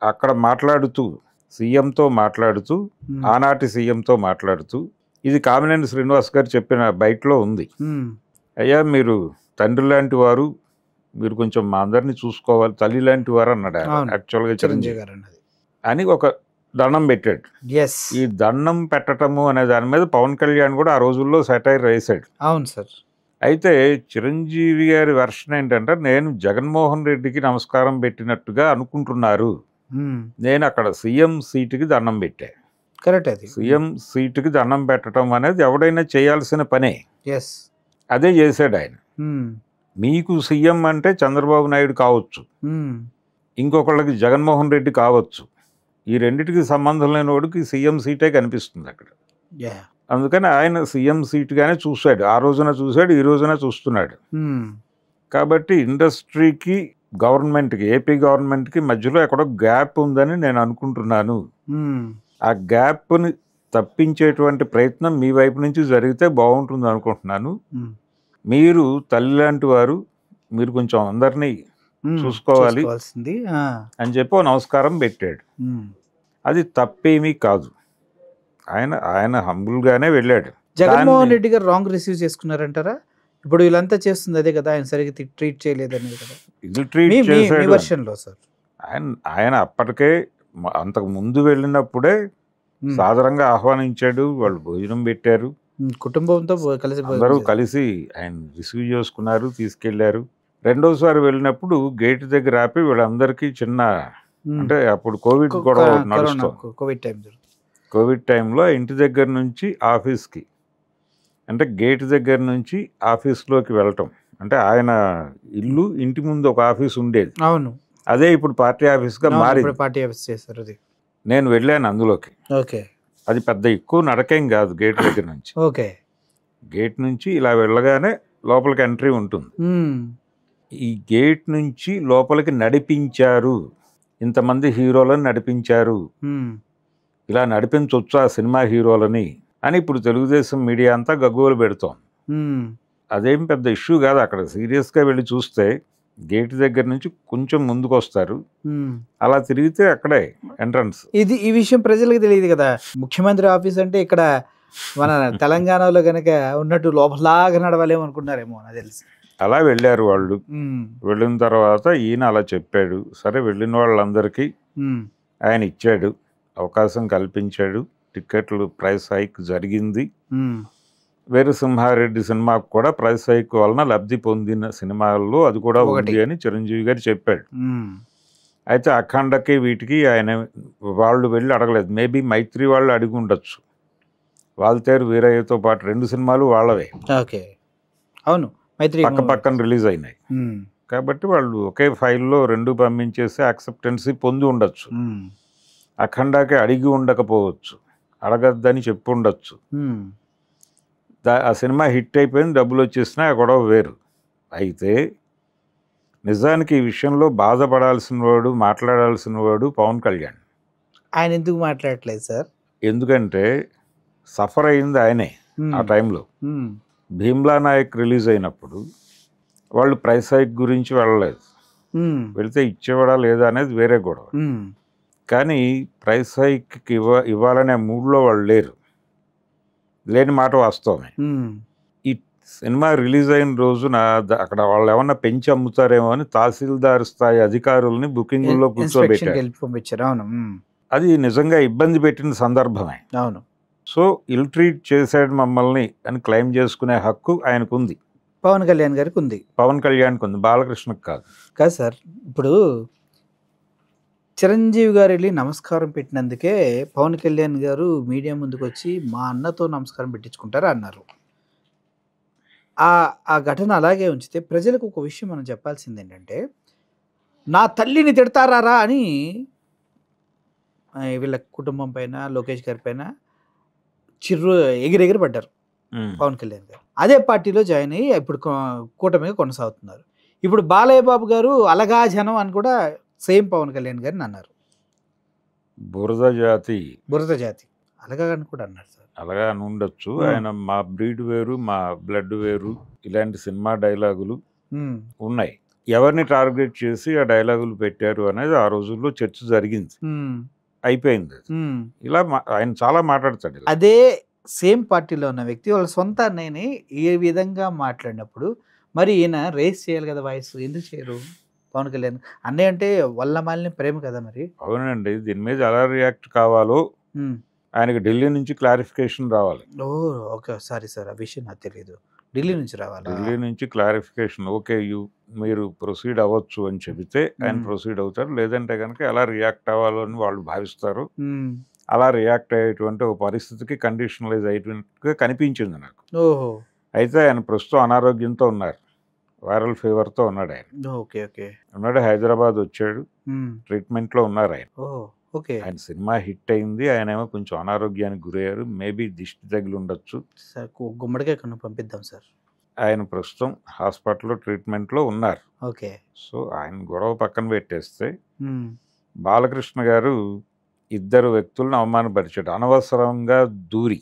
అక్కడ మాట్లాడుతూ సీఎంతో మాట్లాడుతూ ఆనాటి సీఎంతో మాట్లాడుతూ ఇది కామినేని శ్రీనివాస్ గారు చెప్పిన బయటలో ఉంది. అయ్యా మీరు తండ్రి లాంటి వారు, మీరు కొంచెం మా అందరినీ చూసుకోవాలి, తల్లి లాంటి వారు అన్నాడు యాక్చువల్గా చిరంజీవి గారు అని ఒక దండం పెట్టాడు. ఈ దండం పెట్టటము అనే దాని మీద పవన్ కళ్యాణ్ కూడా ఆ రోజుల్లో సెటైర్ వేసాడు. అవును సార్. అయితే చిరంజీవి గారి వెర్షన్ ఏంటంటే, నేను జగన్మోహన్ రెడ్డికి నమస్కారం పెట్టినట్టుగా అనుకుంటున్నారు, నేను అక్కడ సీఎం సీటుకి దండం పెట్టా. కరెక్ట్, అది సీఎం సీటుకి దండం పెట్టడం అనేది ఎవడైనా చేయాల్సిన పనే. అదే చేశాడు ఆయన. మీకు సీఎం అంటే చంద్రబాబు నాయుడు కావచ్చు, ఇంకొకళ్ళకి జగన్మోహన్ రెడ్డి కావచ్చు. ఈ రెండిటికి సంబంధం లేని వాడికి సీఎం సీటే కనిపిస్తుంది అక్కడ. అందుకని ఆయన సీఎం సీట్గానే చూశాడు. ఆ రోజున చూశాడు, ఈ రోజున చూస్తున్నాడు. కాబట్టి ఇండస్ట్రీకి గవర్నమెంట్కి, ఏపీ గవర్నమెంట్కి మధ్యలో ఎక్కడో గ్యాప్ ఉందని నేను అనుకుంటున్నాను. ఆ గ్యాప్ని తప్పించేటువంటి ప్రయత్నం మీ వైపు నుంచి జరిగితే బాగుంటుంది అనుకుంటున్నాను. మీరు తల్లి లాంటి వారు, మీరు కొంచెం అందరినీ చూసుకోవాలి అని చెప్పి నమస్కారం పెట్టాడు. అది తప్పేమీ కాదు. ఆయన హంబుల్గానే వెళ్ళాడు. జగన్మోహన్ రెడ్డి గారు రాంగ్ రిసీవ్ చేసుకున్నారంటారా? ఇప్పుడు వీళ్ళంతా చేస్తుంది అదే కదా, ఆయన సరిగ్గా ట్రీట్ చేయలేదని కదా. ఆయన అప్పటికే అంతకు ముందు వెళ్ళినప్పుడే సాధారణంగా ఆహ్వానించాడు, వాళ్ళు భోజనం పెట్టారు, కుటుంబంతో అందరూ కలిసి ఆయన రిసీవ్ చేసుకున్నారు, తీసుకెళ్లారు. రెండోసారి వెళ్ళినప్పుడు గేట్ దగ్గర ఆపి వీళ్ళందరికీ చిన్న, అంటే అప్పుడు కోవిడ్ గొడవ నడుస్తుంది. కోవిడ్ టైంలో ఇంటి దగ్గర నుంచి ఆఫీస్కి, అంటే గేట్ దగ్గర నుంచి ఆఫీస్లోకి వెళ్ళటం, అంటే ఆయన ఇల్లు ఇంటి ముందు ఒక ఆఫీస్ ఉండేది. అవును, అదే ఇప్పుడు పార్టీ ఆఫీస్గా మారింది. పార్టీ ఆఫీస్ చేశారు అది. నేను వెళ్ళాను అందులోకి. ఓకే, అది పెద్ద ఎక్కువ నడకేం కాదు గేట్ దగ్గర నుంచి. ఓకే, గేట్ నుంచి ఇలా వెళ్ళగానే లోపలికి ఎంట్రీ ఉంటుంది. ఈ గేట్ నుంచి లోపలికి నడిపించారు, ఇంతమంది హీరోలను నడిపించారు, ఇలా నడిపించవచ్చు ఆ సినిమా హీరోలని అని ఇప్పుడు తెలుగుదేశం మీడియా అంతా గగ్గోలు పెడుతోంది. అదేం పెద్ద ఇష్యూ కాదు. అక్కడ సీరియస్గా వెళ్ళి చూస్తే గేట్ దగ్గర నుంచి కొంచెం ముందుకు వస్తారు, అలా తిరిగితే అక్కడే ఎంట్రన్స్. ఈ విషయం ప్రజలకు తెలియదు కదా. ముఖ్యమంత్రి ఆఫీస్ అంటే ఇక్కడ మన తెలంగాణలో కనుక ఉన్నట్టు లోపలాగా నడవాలేమో అనుకున్నారేమో నాకు తెలిసి. అలా వెళ్ళారు వాళ్ళు. వెళ్ళిన తర్వాత ఈయన అలా చెప్పాడు. సరే, వెళ్ళిన వాళ్ళందరికీ ఆయన ఇచ్చాడు, అవకాశం కల్పించాడు. టికెట్లు ప్రైస్ హైక్ జరిగింది. వీరసింహారెడ్డి సినిమాకు కూడా ప్రైస్ హైక్ వలన లబ్ధి పొందిన సినిమాల్లో అది కూడా ఉంది అని చిరంజీవి గారు చెప్పాడు. అయితే అఖండకి వీటికి ఆయన వాళ్ళు వెళ్ళి అడగలేదు. మేబీ మైత్రి వాళ్ళు అడిగి ఉండొచ్చు. వాల్తేరు వీరయ్యతో పాటు 2 సినిమాలు వాళ్ళవే. ఓకే, అవును, పక్క పక్కన రిలీజ్ అయినాయి కాబట్టి వాళ్ళు ఒకే ఫైల్లో 2 పంపించేసి యాక్సెప్టెన్సీ పొంది ఉండొచ్చు. అఖండాకి అడిగి ఉండకపోవచ్చు, అడగద్దని చెప్పి ఉండొచ్చు. ఆ సినిమా హిట్ అయిపోయింది, డబ్బులు వచ్చేసినా ఆ గొడవ వేరు. అయితే నిజానికి ఈ విషయంలో బాధపడాల్సిన వాడు, మాట్లాడాల్సిన వాడు పవన్ కళ్యాణ్. ఆయన ఎందుకు మాట్లాడట్లేదు సార్? ఎందుకంటే సఫర్ అయింది ఆయనే. ఆ టైంలో భీమ్లా నాయక్ రిలీజ్ అయినప్పుడు వాళ్ళు ప్రైస్ హైక్ గురించి వెళ్ళలేదు. వెళితే ఇచ్చేవాడా లేదా అనేది వేరే గొడవ. కానీ ప్రైస్ హైక్కి ఇవ్వాలనే మూడ్లో వాళ్ళు లేరు. లేని మాట వాస్తవమే. ఈ సినిమా రిలీజ్ అయిన రోజున అక్కడ వాళ్ళు ఏమన్నా పెంచి అమ్ముతారేమో అని తహసీల్దార్ స్థాయి అధికారుల్ని బుకింగ్లో కూర్చోబెట్టారు. అది నిజంగా ఇబ్బంది పెట్టిన సందర్భమే. అవును. సో ఇల్ ట్రీట్ చేశాడు మమ్మల్ని అని క్లెయిమ్ చేసుకునే హక్కు ఆయనకుంది. పవన్ కళ్యాణ్ గారికి ఉంది. పవన్ కళ్యాణ్కి ఉంది, బాలకృష్ణకి కాదు. కాదు సార్, ఇప్పుడు చిరంజీవి గారు వెళ్ళి నమస్కారం పెట్టినందుకే పవన్ కళ్యాణ్ గారు మీడియా ముందుకు వచ్చి మా అన్నతో నమస్కారం పెట్టించుకుంటారు అన్నారు. ఆ ఘటన అలాగే ఉంచితే ప్రజలకు ఒక విషయం మనం చెప్పాల్సింది ఏంటంటే, నా తల్లిని తిడతారా అని వీళ్ళ కుటుంబం పైన, లోకేష్ గారి పైన ఎగిరెగిరి పడ్డారు పవన్ కళ్యాణ్ గారు. అదే పార్టీలో జాయిన్ అయ్యి ఇప్పుడు కూటమిగా కొనసాగుతున్నారు. ఇప్పుడు బాలయ్య బాబు గారు అలగా జనం అని కూడా సేమ్ పవన్ కళ్యాణ్ గారిని అన్నారు. బురద జాతి అలాగా అని కూడా అన్నారు సార్. అలాగా అని ఉండొచ్చు. ఆయన మా బ్రీడ్ వేరు, మా బ్లడ్ వేరు, ఇలాంటి సినిమా డైలాగులు ఉన్నాయి. ఎవరిని టార్గెట్ చేసి ఆ డైలాగులు పెట్టారు అనేది ఆ రోజుల్లో చర్చ జరిగింది, అయిపోయింది. ఇలా ఆయన చాలా మాట్లాడతాడు. అదే సేమ్ పార్టీలో ఉన్న వ్యక్తి వాళ్ళ సొంత అన్నయ్యని ఏ విధంగా మాట్లాడినప్పుడు మరి ఈయన రేస్ చేయాలి కదా వాయిస్, ఎందుకు చేయరు పవన్ కళ్యాణ్? అన్నయ్య అంటే వల్ల మాలిన ప్రేమ కదా మరి. అవునండి, దీని మీద ఎలా రియాక్ట్ కావాలో ఆయనకి ఢిల్లీ నుంచి క్లారిఫికేషన్ రావాలి. ఓకే, సారీ సార్, ఆ విషయం నాకు తెలియదు. ఢిల్లీ నుంచి రావాలి. ఢిల్లీ నుంచి క్లారిఫికేషన్. ఓకే, మీరు ప్రొసీడ్ అవ్వచ్చు అని చెబితే ఆయన ప్రొసీడ్ అవుతారు. లేదంటే కనుక ఎలా రియాక్ట్ అవ్వాలో అని వాళ్ళు భావిస్తారు. అలా రియాక్ట్ అయ్యేటువంటి ఒక పరిస్థితికి కండిషనలైజ్ అయ్యేట్టుగా కనిపించింది నాకు. అయితే ఆయన ప్రస్తుతం అనారోగ్యంతో ఉన్నారు, వైరల్ ఫీవర్తో ఉన్నాడు ఆయన. ఉన్నాడు, హైదరాబాద్ వచ్చాడు, ట్రీట్మెంట్లో ఉన్నారు ఆయన. ఆయన సినిమా హిట్ అయింది, ఆయన ఏమో కొంచెం అనారోగ్యానికి గురయ్యారు. మేబీ దిష్టి తగిలి ఉండొచ్చు. గుమ్మడికాయ పంపిద్దాం సార్. ఆయన ప్రస్తుతం హాస్పిటల్లో ట్రీట్మెంట్లో ఉన్నారు. సో ఆయన గొడవ పక్కన పెట్టేస్తే బాలకృష్ణ గారు ఇద్దరు వ్యక్తులను అవమానపరిచాడు, అనవసరంగా దూరి.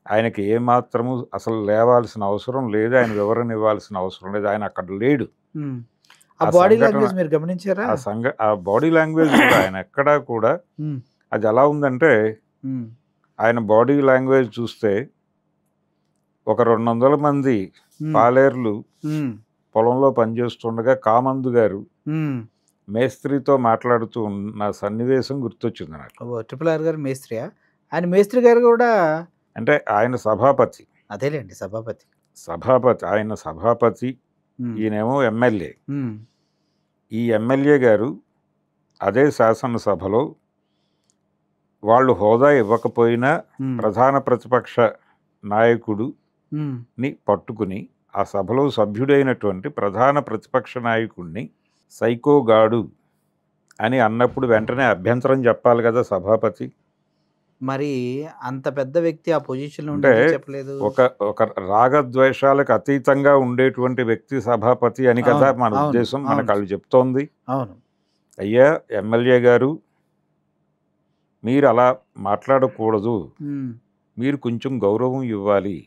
ఆయనకి ఏమాత్రము అసలు లేవాల్సిన అవసరం లేదు, ఆయన వివరణ ఇవ్వాల్సిన అవసరం లేదు, ఆయన అక్కడ లేడు. ఆ బాడీ లాంగ్వేజ్ మీరు గమనించారా? ఆ బాడీ లాంగ్వేజ్ కూడా ఆయన ఎక్కడా కూడా అది ఎలా ఉందంటే, ఆయన బాడీ లాంగ్వేజ్ చూస్తే ఒక 200 మంది పాలేర్లు పొలంలో పనిచేస్తుండగా కామందు గారు మేస్త్రితో మాట్లాడుతూ ఉన్న సన్నివేశం గుర్తొచ్చింది నాకు. RRR గారు మేస్త్రియా? ఆయన మేస్త్రి గారు కూడా అంటే ఆయన సభాపతి. అదేలేండి, సభాపతి. ఆయన సభాపతి, ఈయనేమో ఎమ్మెల్యే. ఈ ఎమ్మెల్యే గారు అదే శాసనసభలో వాళ్ళు హోదా ఇవ్వకపోయినా ప్రధాన ప్రతిపక్ష నాయకుడుని పట్టుకుని ఆ సభలో సభ్యుడైనటువంటి ప్రధాన ప్రతిపక్ష నాయకుడిని సైకోగాడు అని అన్నప్పుడు వెంటనే అభ్యంతరం చెప్పాలి కదా సభాపతి. మరి అంత పెద్ద వ్యక్తి ఆ పొజిషన్ అంటే ఒక రాగద్వేషాలకు అతీతంగా ఉండేటువంటి వ్యక్తి సభాపతి అని కదా మన ఉద్దేశం, మనకు వాళ్ళు చెప్తోంది. అయ్యా ఎమ్మెల్యే గారు, మీరు అలా మాట్లాడకూడదు, మీరు కొంచెం గౌరవం ఇవ్వాలి.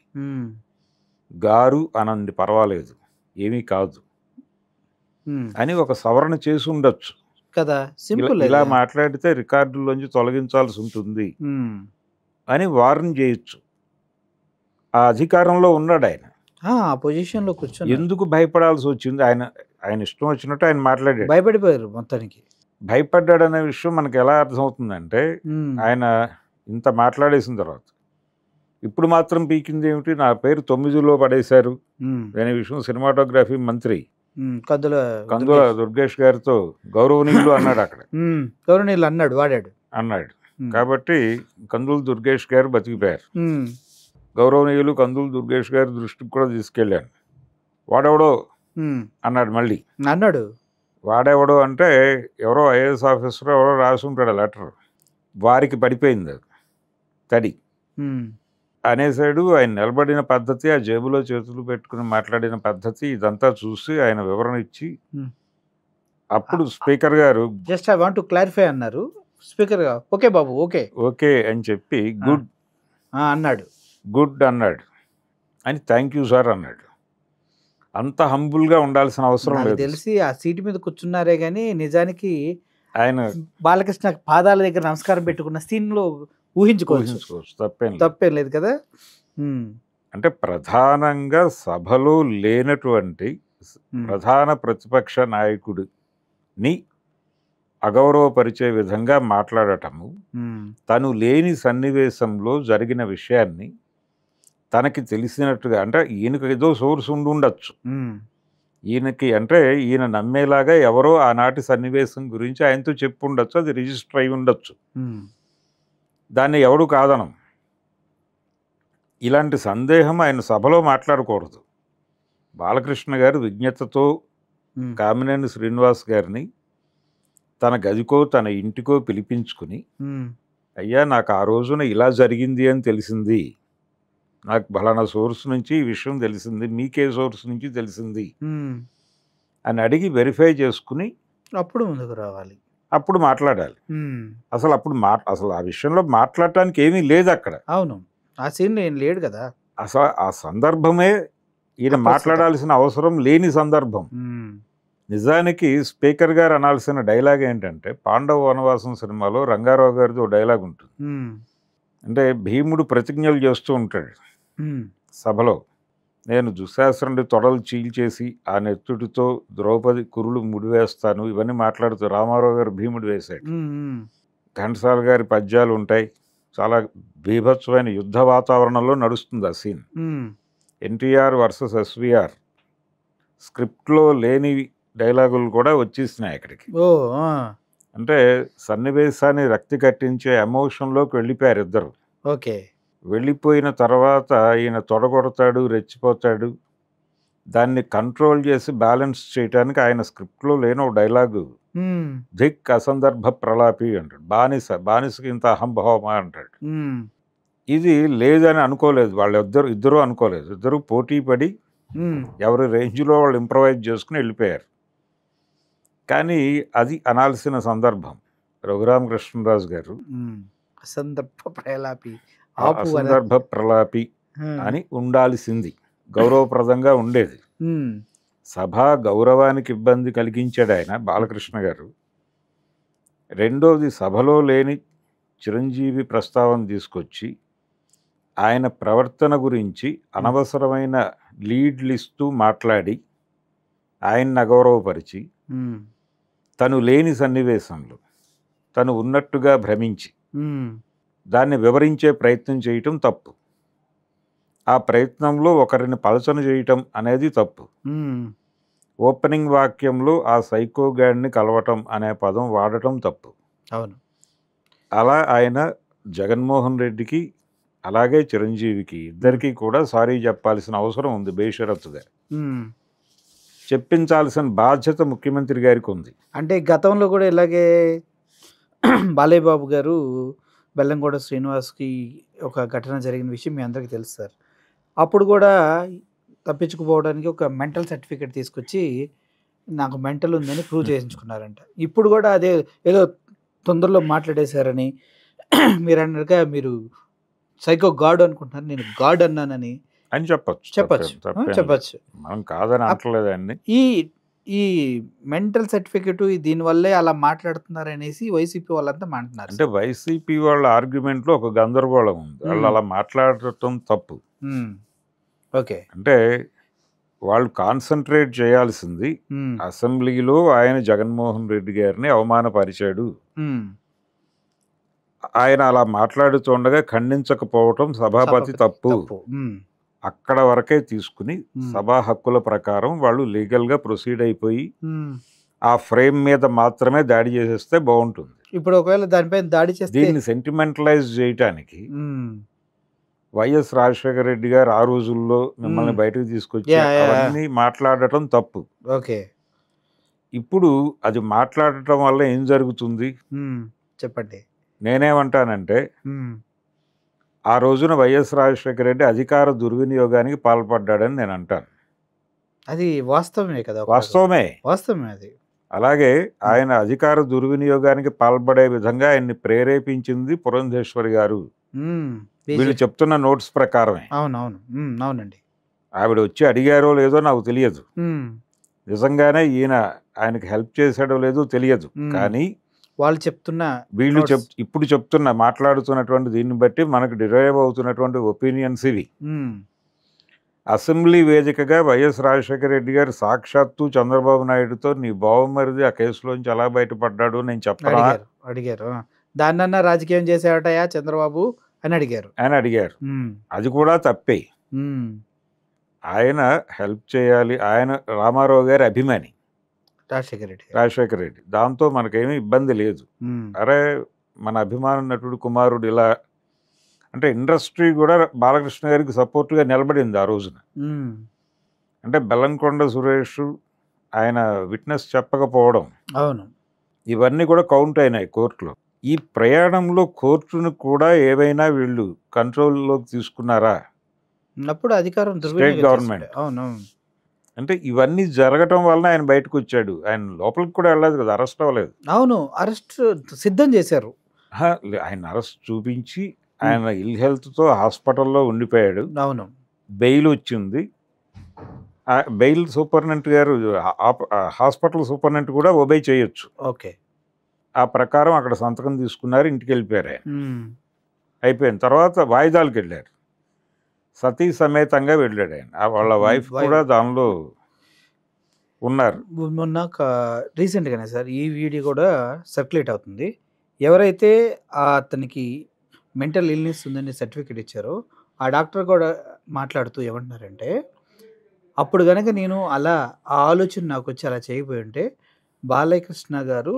గారు అనండి, పర్వాలేదు, ఏమీ కాదు. అని ఒక సవరణ చేసి ఉండొచ్చు కదా, సింపుల్. ఇలా మాట్లాడితే రికార్డుల్లోంచి తొలగించాల్సి ఉంటుంది అని వార్న్ చేయొచ్చు. ఆ అధికారంలో ఉన్నాడు ఆయన, ఆ పొజిషన్ లో కూర్చొని ఎందుకు భయపడాల్సి వచ్చింది? ఆయన ఇష్టం వచ్చినట్టు ఆయన మాట్లాడాడు, భయపడిపోయారు మొత్తానికి. భయపడ్డాడనే విషయం మనకు ఎలా అర్థమవుతుందంటే ఆయన ఇంత మాట్లాడేసిన తర్వాత ఇప్పుడు మాత్రం పీకింది ఏమిటి, నా పేరు 9లో పడేశారు అనే విషయం సినిమాటోగ్రఫీ మంత్రి కందుల దుర్గేష్ గారితో గౌరవనీయులు అన్నాడు అక్కడ. గౌరవనీయులు అన్నాడు. కాబట్టి కందుల దుర్గేష్ గారు బతికిపోయారు. గౌరవనీయులు కందుల దుర్గేష్ గారి దృష్టికి కూడా తీసుకెళ్ళాను. వాడెవడో అన్నాడు, మళ్ళీ అన్నాడు. వాడెవడో అంటే ఎవరో ఐఏఎస్ ఆఫీసర్ ఎవరో రాసి ఉంటాడు లెటర్, వారికి పడిపోయింది అది తడి అనేసాడు. ఆయన నిలబడిన పద్ధతి, ఆ జేబులో చేతులు పెట్టుకుని మాట్లాడిన పద్ధతి, ఇదంతా చూసి ఆయన వివరణ ఇచ్చి అప్పుడు స్పీకర్ గారు just I want to clarify అన్నారు. స్పీకర్ గారు ఓకే బాబు ఓకే అని చెప్పి గుడ్ అన్నాడు అని థ్యాంక్ యూ సార్ అన్నాడు. అంత హంబుల్గా ఉండాల్సిన అవసరం లేదు. తెలిసి ఆ సీటు మీద కూర్చున్నారే కానీ నిజానికి ఆయన బాలకృష్ణ పాదాల దగ్గర నమస్కారం పెట్టుకున్న సీన్ లో ఊహించుకోవచ్చు, తప్పేం లేదు కదా. అంటే ప్రధానంగా సభలో లేనటువంటి ప్రధాన ప్రతిపక్ష నాయకుడిని అగౌరవపరిచే విధంగా మాట్లాడటము, తను లేని సన్నివేశంలో జరిగిన విషయాన్ని తనకి తెలిసినట్టుగా, అంటే ఈయనకు ఏదో సోర్స్ ఉండొచ్చు, ఈయనకి అంటే ఈయన నమ్మేలాగా ఎవరో ఆనాటి సన్నివేశం గురించి ఆయనతో చెప్పు ఉండొచ్చు, అది రిజిస్టర్ అయి ఉండొచ్చు, దాన్ని ఎవడు కాదనం. ఇలాంటి సందేహం ఆయన సభలో మాట్లాడకూడదు. బాలకృష్ణ గారు విజ్ఞతతో కామినేని శ్రీనివాస్ గారిని తన గదికో తన ఇంటికో పిలిపించుకుని, అయ్యా నాకు ఆ రోజున ఇలా జరిగింది అని తెలిసింది, నాకు బలానా సోర్స్ నుంచి ఈ విషయం తెలిసింది, మీకే సోర్స్ నుంచి తెలిసింది అని అడిగి వెరిఫై చేసుకుని అప్పుడు ముందుకు రావాలి, అప్పుడు మాట్లాడాలి. అసలు ఆ విషయంలో మాట్లాడటానికి ఏమీ లేదు అక్కడ. అవును, ఆ సీన్ లేడు కదా. అసలు ఆ సందర్భమే ఈయన మాట్లాడాల్సిన అవసరం లేని సందర్భం. నిజానికి స్పీకర్ గారు అనాల్సిన డైలాగ్ ఏంటంటే, పాండవ వనవాసం సినిమాలో రంగారావు గారిది ఒక డైలాగ్ ఉంటుంది. అంటే భీముడు ప్రతిజ్ఞలు చేస్తూ ఉంటాడు సభలో, నేను దుశ్శాసనుడి తొడలు చీల్చేసి ఆ నెత్తుడితో ద్రౌపది కురులు ముడివేస్తాను, ఇవన్నీ మాట్లాడుతూ రామారావు గారు భీముడు వేశాడు. ఘంటసాల గారి పద్యాలు ఉంటాయి, చాలా బీభత్సమైన యుద్ధ వాతావరణంలో నడుస్తుంది ఆ సీన్. ఎన్టీఆర్ వర్సెస్ ఎస్విఆర్ స్క్రిప్ట్లో లేని డైలాగులు కూడా వచ్చేసినాయి అక్కడికి. అంటే సన్నివేశాన్ని రక్తి కట్టించే ఎమోషన్లోకి వెళ్ళిపోయారు ఇద్దరు. ఓకే, వెళ్ళిపోయిన తర్వాత ఈయన తొడగొడతాడు, రెచ్చిపోతాడు, దాన్ని కంట్రోల్ చేసి బ్యాలెన్స్ చేయడానికి ఆయన స్క్రిప్ట్లో లేని ఒక డైలాగు, ధిక్ అసందర్భ ప్రలాపి అంటాడు, బానిసకి ఇంత అహంభావమా అంటాడు. ఇది లేదని అనుకోలేదు ఇద్దరు అనుకోలేదు. ఇద్దరు పోటీ పడి ఎవరి రేంజ్లో వాళ్ళు ఇంప్రవైజ్ చేసుకుని వెళ్ళిపోయారు. కానీ అది అనాల్సిన సందర్భం. రఘురామకృష్ణరాజు గారు అసందర్భ ప్రలాపి అని ఉండాల్సింది, గౌరవప్రదంగా ఉండేది. సభా గౌరవానికి ఇబ్బంది కలిగించాడు ఆయన బాలకృష్ణ గారు. రెండోది, సభలో లేని చిరంజీవి ప్రస్తావన తీసుకొచ్చి ఆయన ప్రవర్తన గురించి అనవసరమైన లీడ్లు ఇస్తూ మాట్లాడి ఆయన్ని అగౌరవపరిచి, తను లేని సన్నివేశంలో తను ఉన్నట్టుగా భ్రమించి దాన్ని వివరించే ప్రయత్నం చేయటం తప్పు. ఆ ప్రయత్నంలో ఒకరిని పలచన చేయటం అనేది తప్పు. ఓపెనింగ్ వాక్యంలో ఆ సైకోగాడిని కలవటం అనే పదం వాడటం తప్పు. అవును, అలా ఆయన జగన్మోహన్ రెడ్డికి అలాగే చిరంజీవికి ఇద్దరికీ కూడా సారీ చెప్పాల్సిన అవసరం ఉంది, బేషరతుగా చెప్పించాల్సిన బాధ్యత ముఖ్యమంత్రి గారికి ఉంది. అంటే గతంలో కూడా ఇలాగే బాలయ్య బాబు గారు బెల్లంకొండ శ్రీనివాస్కి ఒక ఘటన జరిగిన విషయం మీ అందరికీ తెలుసు సార్. అప్పుడు కూడా తప్పించుకుపోవడానికి ఒక మెంటల్ సర్టిఫికేట్ తీసుకొచ్చి నాకు మెంటల్ ఉందని ప్రూవ్ చేయించుకున్నారంట. ఇప్పుడు కూడా అదే ఏదో తొందరలో మాట్లాడేశారని మీరు అన్నట్టుగా మీరు సైకో గాడ్ అనుకుంటున్నారు, నేను గాడ్ అన్నానని అని చెప్పచ్చు. మనం కాదని అంటలేదండి. ఈ మెంటల్ సర్టిఫికెట్ దీనివల్లే అలా మాట్లాడుతున్నారు అనేసి వైసీపీ వాళ్ళంతా మాట్లాడుతున్నారు అంటే వైసీపీ వాళ్ళ ఆర్గ్యుమెంట్లో ఒక గందరగోళం ఉంది. వాళ్ళు అలా మాట్లాడటం తప్పు. ఓకే. అంటే వాళ్ళు కాన్సన్ట్రేట్ చేయాల్సింది అసెంబ్లీలో ఆయన జగన్మోహన్ రెడ్డి గారిని అవమానపరిచాడు, ఆయన అలా మాట్లాడుతుండగా ఖండించకపోవటం సభాపతి తప్పు, అక్కడ వరకే తీసుకుని సభా హక్కుల ప్రకారం వాళ్ళు లీగల్గా ప్రొసీడ్ అయిపోయి ఆ ఫ్రేమ్ మీద మాత్రమే దాడి చేసేస్తే బాగుంటుంది. ఇప్పుడు ఒకవేళ దానిపైన దాడి చేస్తే దీన్ని సెంటిమెంటలైజ్ చేయటానికి వైఎస్ రాజశేఖర రెడ్డి గారు ఆ రోజుల్లో మిమ్మల్ని బయటకు తీసుకొచ్చి అవన్నీ మాట్లాడటం తప్పు. ఓకే. ఇప్పుడు అది మాట్లాడటం వల్ల ఏం జరుగుతుంది చెప్పండి. నేనేమంటానంటే ఆ రోజున వైఎస్ రాజశేఖర రెడ్డి అధికార దుర్వినియోగానికి పాల్పడ్డాడని నేను అంటాను. అది వాస్తవమే కదా. వాస్తవమే అది. అలాగే ఆయన అధికార దుర్వినియోగానికి పాల్పడే విధంగా ఆయన్ని ప్రేరేపించింది పురంధేశ్వరి గారు. వీళ్ళు చెప్తున్న నోట్స్ ప్రకారమే. అవునండి. ఆవిడ వచ్చి అడిగారో లేదో నాకు తెలియదు, నిజంగానే ఈయన ఆయనకి హెల్ప్ చేశాడో లేదో తెలియదు, కానీ వాళ్ళు చెప్తున్న వీళ్ళు ఇప్పుడు చెప్తున్న మాట్లాడుతున్నటువంటి దీన్ని బట్టి మనకు డిరైవ్ అవుతున్నటువంటి ఒపీనియన్స్ ఇవి. అసెంబ్లీ వేదికగా వైఎస్ రాజశేఖర రెడ్డి గారు సాక్షాత్తు చంద్రబాబు నాయుడుతో నీ బావమరిది ఆ కేసులోంచి ఎలా బయటపడ్డాడు నేను చెప్పనా అడిగారు. దాన్నన్నా రాజకీయం చేసేవాటయా చంద్రబాబు అని అడిగారు. అది కూడా తప్పే. ఆయన హెల్ప్ చేయాలి, ఆయన రామారావు గారి అభిమాని రాజశేఖర రెడ్డి, దాంతో మనకేమీ ఇబ్బంది లేదు. అరే మన అభిమాన నటుడు కుమారుడు ఇలా అంటే ఇండస్ట్రీ కూడా బాలకృష్ణ గారికి సపోర్ట్గా నిలబడింది ఆ రోజున. అంటే బెల్లంకొండ సురేష్ ఆయన విట్నెస్ చెప్పకపోవడం, ఇవన్నీ కూడా కౌంట్ అయినాయి కోర్టులో. ఈ ప్రయాణంలో కోర్టును కూడా ఏవైనా వీళ్ళు కంట్రోల్లోకి తీసుకున్నారా అప్పుడు అధికారం స్టేట్ గవర్నమెంట్? అంటే ఇవన్నీ జరగటం వలన ఆయన బయటకు వచ్చాడు. ఆయన లోపలికి కూడా వెళ్ళలేదు కదా, అరెస్ట్ అవ్వలేదు. అరెస్ట్ సిద్ధం చేశారు. ఆయన అరెస్ట్ చూపించి ఆయన ఇల్ హెల్త్తో హాస్పిటల్లో ఉండిపోయాడు. బెయిల్ వచ్చింది. బెయిల్ సూపరింటెండెంట్ గారు హాస్పిటల్ సూపరింటెండెంట్ కూడా ఒబే చేయొచ్చు. ఓకే. ఆ ప్రకారం అక్కడ సంతకం తీసుకున్నారు, ఇంటికి వెళ్ళిపోయారు. ఆయన అయిపోయిన తర్వాత వాయిదాలకు వెళ్ళారు, సతీ సమేతంగా వెళ్ళాడు ఆయన. వాళ్ళ వైఫ్ కూడా దానిలో ఉన్నారు. మొన్న రీసెంట్గానే సార్ ఈ వీడియో కూడా సర్క్యులేట్ అవుతుంది. ఎవరైతే అతనికి మెంటల్ ఇల్నెస్ ఉందని సర్టిఫికేట్ ఇచ్చారో ఆ డాక్టర్ కూడా మాట్లాడుతూ ఏమంటున్నారంటే, అప్పుడు కనుక నేను అలా ఆ ఆలోచన నాకు వచ్చి అలా చేయకపోయి ఉంటే బాలకృష్ణ గారు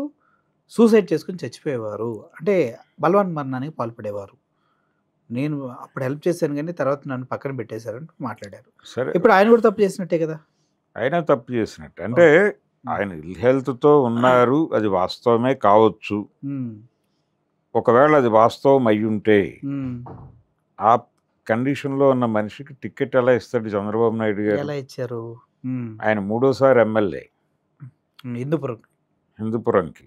సూసైడ్ చేసుకుని చచ్చిపోయేవారు, అంటే బలవన్ మరణానికి పాల్పడేవారు. నేను అప్పుడు హెల్ప్ చేశాను కానీ తర్వాత నన్ను పక్కన పెట్టేశారంటూ మాట్లాడారు. సరే, ఇప్పుడు ఆయన కూడా తప్పు చేసినట్టే కదా. ఆయన తప్పు చేసినట్టు అంటే ఆయన ఇల్ హెల్త్తో ఉన్నారు, అది వాస్తవమే కావచ్చు. ఒకవేళ అది వాస్తవం అయ్యుంటే ఆ కండిషన్లో ఉన్న మనిషికి టికెట్ ఎలా ఇస్తాడు చంద్రబాబు నాయుడు గారు? ఎలా ఇచ్చారు? ఆయన 3వ ఎమ్మెల్యే హిందూపురంకి.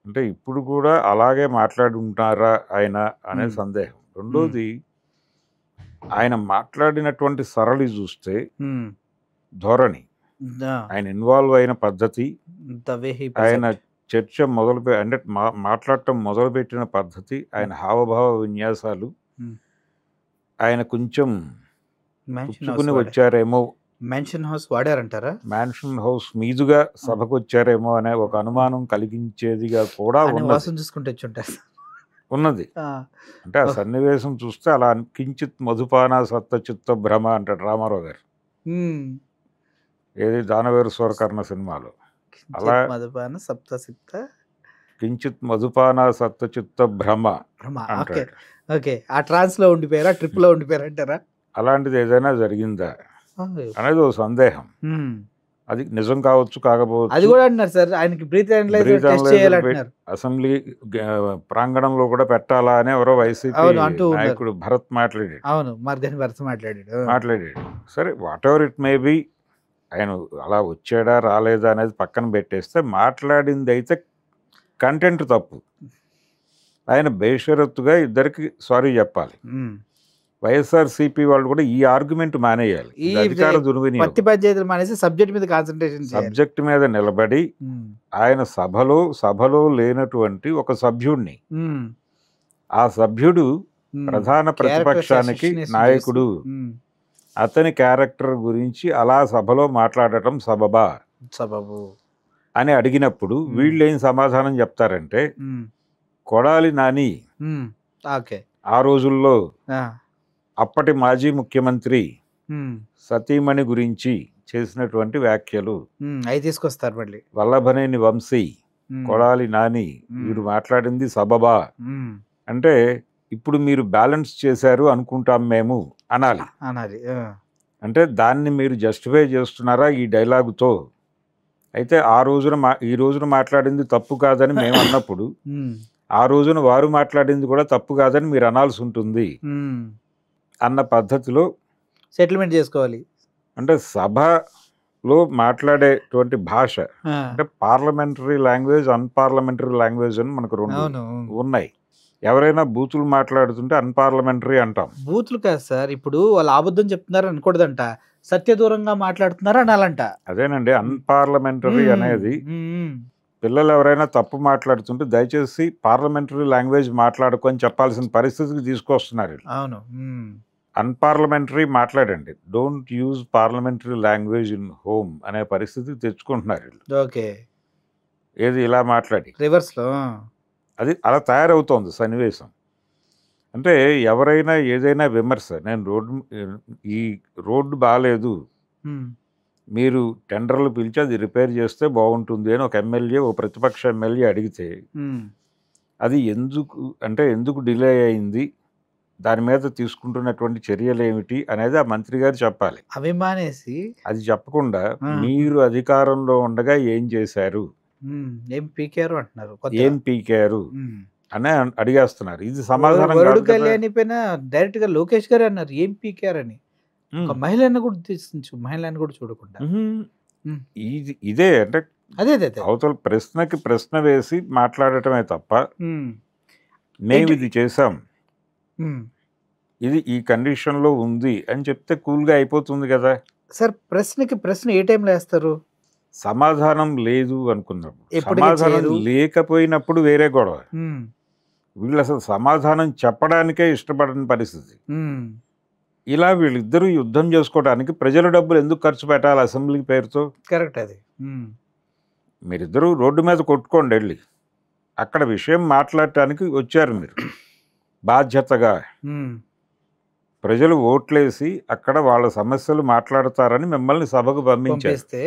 అంటే ఇప్పుడు కూడా అలాగే మాట్లాడి ఉంటారా ఆయన అనే సందేహం. రెండోది, ఆయన మాట్లాడినటువంటి సరళి చూస్తే ధోరణి, ఆయన ఇన్వాల్వ్ అయిన పద్ధతి, ఆయన చర్చ అంటే మాట్లాడటం మొదలుపెట్టిన పద్ధతి, ఆయన హావభావ విన్యాసాలు, ఆయన కొంచెం పుచ్చుకుని వచ్చారేమో, మ్యాన్షన్ హౌస్ వాడారంటారా, మ్యాన్షన్ హౌస్ మీదుగా సభకు వచ్చారేమో అనే ఒక అనుమానం కలిగించేదిగా కూడా ఉన్నది. అంటే ఆ సన్నివేశం చూస్తే అలా కించిత్ మధుపాన సప్తచిత్త భ్రమ అంటాడు రామారావు గారు, ఏది దానవేరు స్వరకర్ణ సినిమాలో. అలా కించిత్ మధుపాన సప్తచిత్త భ్రమ అంటాడు. ఆ ట్రాన్స్ లో ఉండిపోయారా, ట్రిప్ లో ఉండిపోయారా అంటారా? అలాంటిది ఏదైనా జరిగిందా అనేది ఒక సందేహం. అది నిజం కావచ్చు, కాకపోవచ్చు. అది కూడా అంటున్నారు సార్, ఆయనకి బ్రీత్ టెస్ట్ చేయాలంటున్నారు. అసెంబ్లీ ప్రాంగణంలో కూడా పెట్టాలా అని ఎవరో వైసీపీ నాయకుడు భరత్ మాట్లాడాడు. సరే, what ever it may be, ఆయన అలా వచ్చాడా రాలేదా అనేది పక్కన పెట్టేస్తే, మాట్లాడింది అయితే కంటెంట్ తప్పు. ఆయన బేషరత్తుగా ఇద్దరికి సారీ చెప్పాలి. వైఎస్ఆర్సీపీ వాళ్ళు కూడా ఈ ఆర్గ్యుమెంట్ మానేయాలి. ఈ ఇది అధికార పత్తి దుర్వినియోగం. పంచాయతీలు మానేసి సబ్జెక్ట్ మీద కాన్సన్ట్రేషన్ చేయాలి. సబ్జెక్ట్ మీద నిలబడి ఆయన సభలో లేనటువంటి ఒక సభ్యుడిని, ఆ సభ్యుడు ప్రధాన ప్రతిపక్షానికి నాయకుడు, అతని క్యారెక్టర్ గురించి అలా సభలో మాట్లాడటం సబబా సబబు అని అడిగినప్పుడు వీళ్ళు ఏం సమాధానం చెప్తారంటే, కొడాలి నాని ఓకే ఆ రోజుల్లో అప్పటి మాజీ ముఖ్యమంత్రి సతీమణి గురించి చేసినటువంటి వ్యాఖ్యలు, అవి తీసుకొస్తారు మళ్ళీ. వల్లభనేని వంశీ, కొడాలి నాని వీడు మాట్లాడింది సబబా అంటే ఇప్పుడు మీరు బ్యాలెన్స్ చేశారు అనుకుంటాం మేము అనాలి. అంటే దాన్ని మీరు జస్టిఫై చేస్తున్నారా ఈ డైలాగుతో? అయితే ఈ రోజున మాట్లాడింది తప్పు కాదని మేము అన్నప్పుడు ఆ రోజున వారు మాట్లాడింది కూడా తప్పు కాదని మీరు అనాల్సి ఉంటుంది అన్న పద్ధతిలో సెటిల్మెంట్ చేసుకోవాలి. అంటే సభలో మాట్లాడేటువంటి భాష అంటే పార్లమెంటరీ లాంగ్వేజ్, అన్పార్లమెంటరీ లాంగ్వేజ్ అని మనకు రెండు ఉన్నాయి. ఎవరైనా బూతులు మాట్లాడుతుంటే అన్పార్లమెంటరీ అంటాం. బూతులు కాదు సార్, ఇప్పుడు వాళ్ళు అబద్ధం చెప్తున్నారు అనకూడదంట, సత్య దూరంగా మాట్లాడుతున్నారు అనాలంట. అదేనండి అన్పార్లమెంటరీ అనేది. పిల్లలు ఎవరైనా తప్పు మాట్లాడుతుంటే దయచేసి పార్లమెంటరీ లాంగ్వేజ్ మాట్లాడుకొని చెప్పాల్సిన పరిస్థితికి తీసుకొస్తున్నారు. అవును, అన్పార్లమెంటరీ మాట్లాడండి, don't use parliamentary language in home అనే పరిస్థితికి తెచ్చుకుంటున్నారు. ఓకే, ఏది ఇలా మాట్లాడి రివర్స్లో అది అలా తయారవుతోంది సన్నివేశం. అంటే ఎవరైనా ఏదైనా విమర్శ, నేను ఈ రోడ్డు బాగాలేదు, మీరు టెండర్లు పిలిచి అది రిపేర్ చేస్తే బాగుంటుంది అని ఒక ఎమ్మెల్యే, ఓ ప్రతిపక్ష ఎమ్మెల్యే అడిగితే అది ఎందుకు డిలే అయింది, దాని మీద తీసుకుంటున్నటువంటి చర్యలు ఏమిటి అనేది ఆ మంత్రి గారు చెప్పాలి. అవి మానేసి అది చెప్పకుండా మీరు అధికారంలో ఉండగా ఏం చేశారు, ఏం పీకారు అంటున్నారు, ఏం పీకారు అని అడిగేస్తున్నారు. ఇది సమాధానం కళ్యాణి పైన డైరెక్ట్ గా లోకేష్ గారు అన్నారు ఏం పీకారని. మహిళను కూడా చూడకుండా ఇదే అంటే అదే అవతల ప్రశ్నకి ప్రశ్న వేసి మాట్లాడటమే తప్ప మేము ఇది చేసాం, ఇది ఈ కండిషన్ లో ఉంది అని చెప్తే కూల్ గా అయిపోతుంది కదా సార్. ప్రశ్నకి ప్రశ్న ఏ టైంలో వేస్తారు? సమాధానం లేదు అనుకున్నప్పుడు, సమాధానం లేకపోయినప్పుడు వేరే గొడవ. వీళ్ళు అసలు సమాధానం చెప్పడానికే ఇష్టపడని పరిస్థితి. ఇలా వీళ్ళిద్దరూ యుద్ధం చేసుకోవడానికి ప్రజల డబ్బులు ఎందుకు ఖర్చు పెట్టాలి అసెంబ్లీ పేరుతో? కరెక్ట్. అది మీరిద్దరూ రోడ్డు మీద కొట్టుకోండి వెళ్ళి, అక్కడ విషయం మాట్లాడటానికి వచ్చారు మీరు బాధ్యతగా. ప్రజలు ఓట్లేసి అక్కడ వాళ్ళ సమస్యలు మాట్లాడతారని మిమ్మల్ని సభకు పంపించేస్తే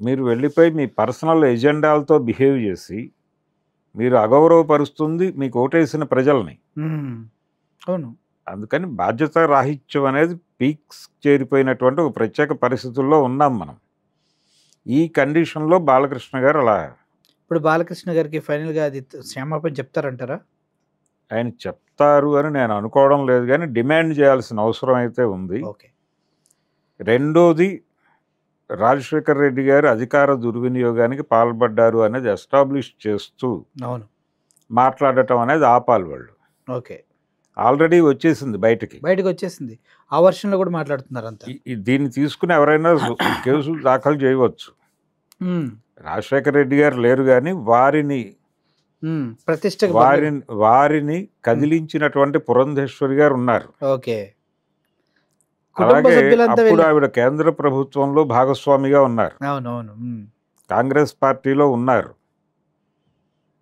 మీరు వెళ్ళిపోయి మీ పర్సనల్ ఎజెండాలతో బిహేవ్ చేసి మీరు అగౌరవపరుస్తుంది మీకు ఓటేసిన ప్రజల్ని. అవును, అందుకని బాధ్యత రాహిత్యం అనేది పీక్స్ చేరిపోయినటువంటి ఒక ప్రత్యేక పరిస్థితుల్లో ఉన్నాం మనం. ఈ కండిషన్లో బాలకృష్ణ గారు అలా. ఇప్పుడు బాలకృష్ణ గారికి ఫైనల్గా అది క్షమాపణ చెప్తారంటారా? ఆయన చెప్తారు అని నేను అనుకోవడం లేదు, కానీ డిమాండ్ చేయాల్సిన అవసరం అయితే ఉంది. రెండోది, రాజశేఖర్ రెడ్డి గారు అధికార దుర్వినియోగానికి పాల్పడ్డారు అనేది ఎస్టాబ్లిష్ చేస్తూ మాట్లాడటం అనేది ఆపాలి వాళ్ళు. ఓకే, ఆల్రెడీ వచ్చేసింది బయటకు వచ్చేసింది, ఆ వర్షన్లో కూడా మాట్లాడుతున్నారు అంతా. దీన్ని తీసుకుని ఎవరైనా కేసులు దాఖలు చేయవచ్చు. రాజశేఖర్ రెడ్డి గారు లేరు, కానీ వారిని కదిలించినటువంటి పురంధేశ్వరి గారు ఉన్నారు. ఓకే, అలాగే అప్పుడు ఆవిడ కేంద్ర ప్రభుత్వంలో భాగస్వామిగా ఉన్నారు, కాంగ్రెస్ పార్టీలో ఉన్నారు.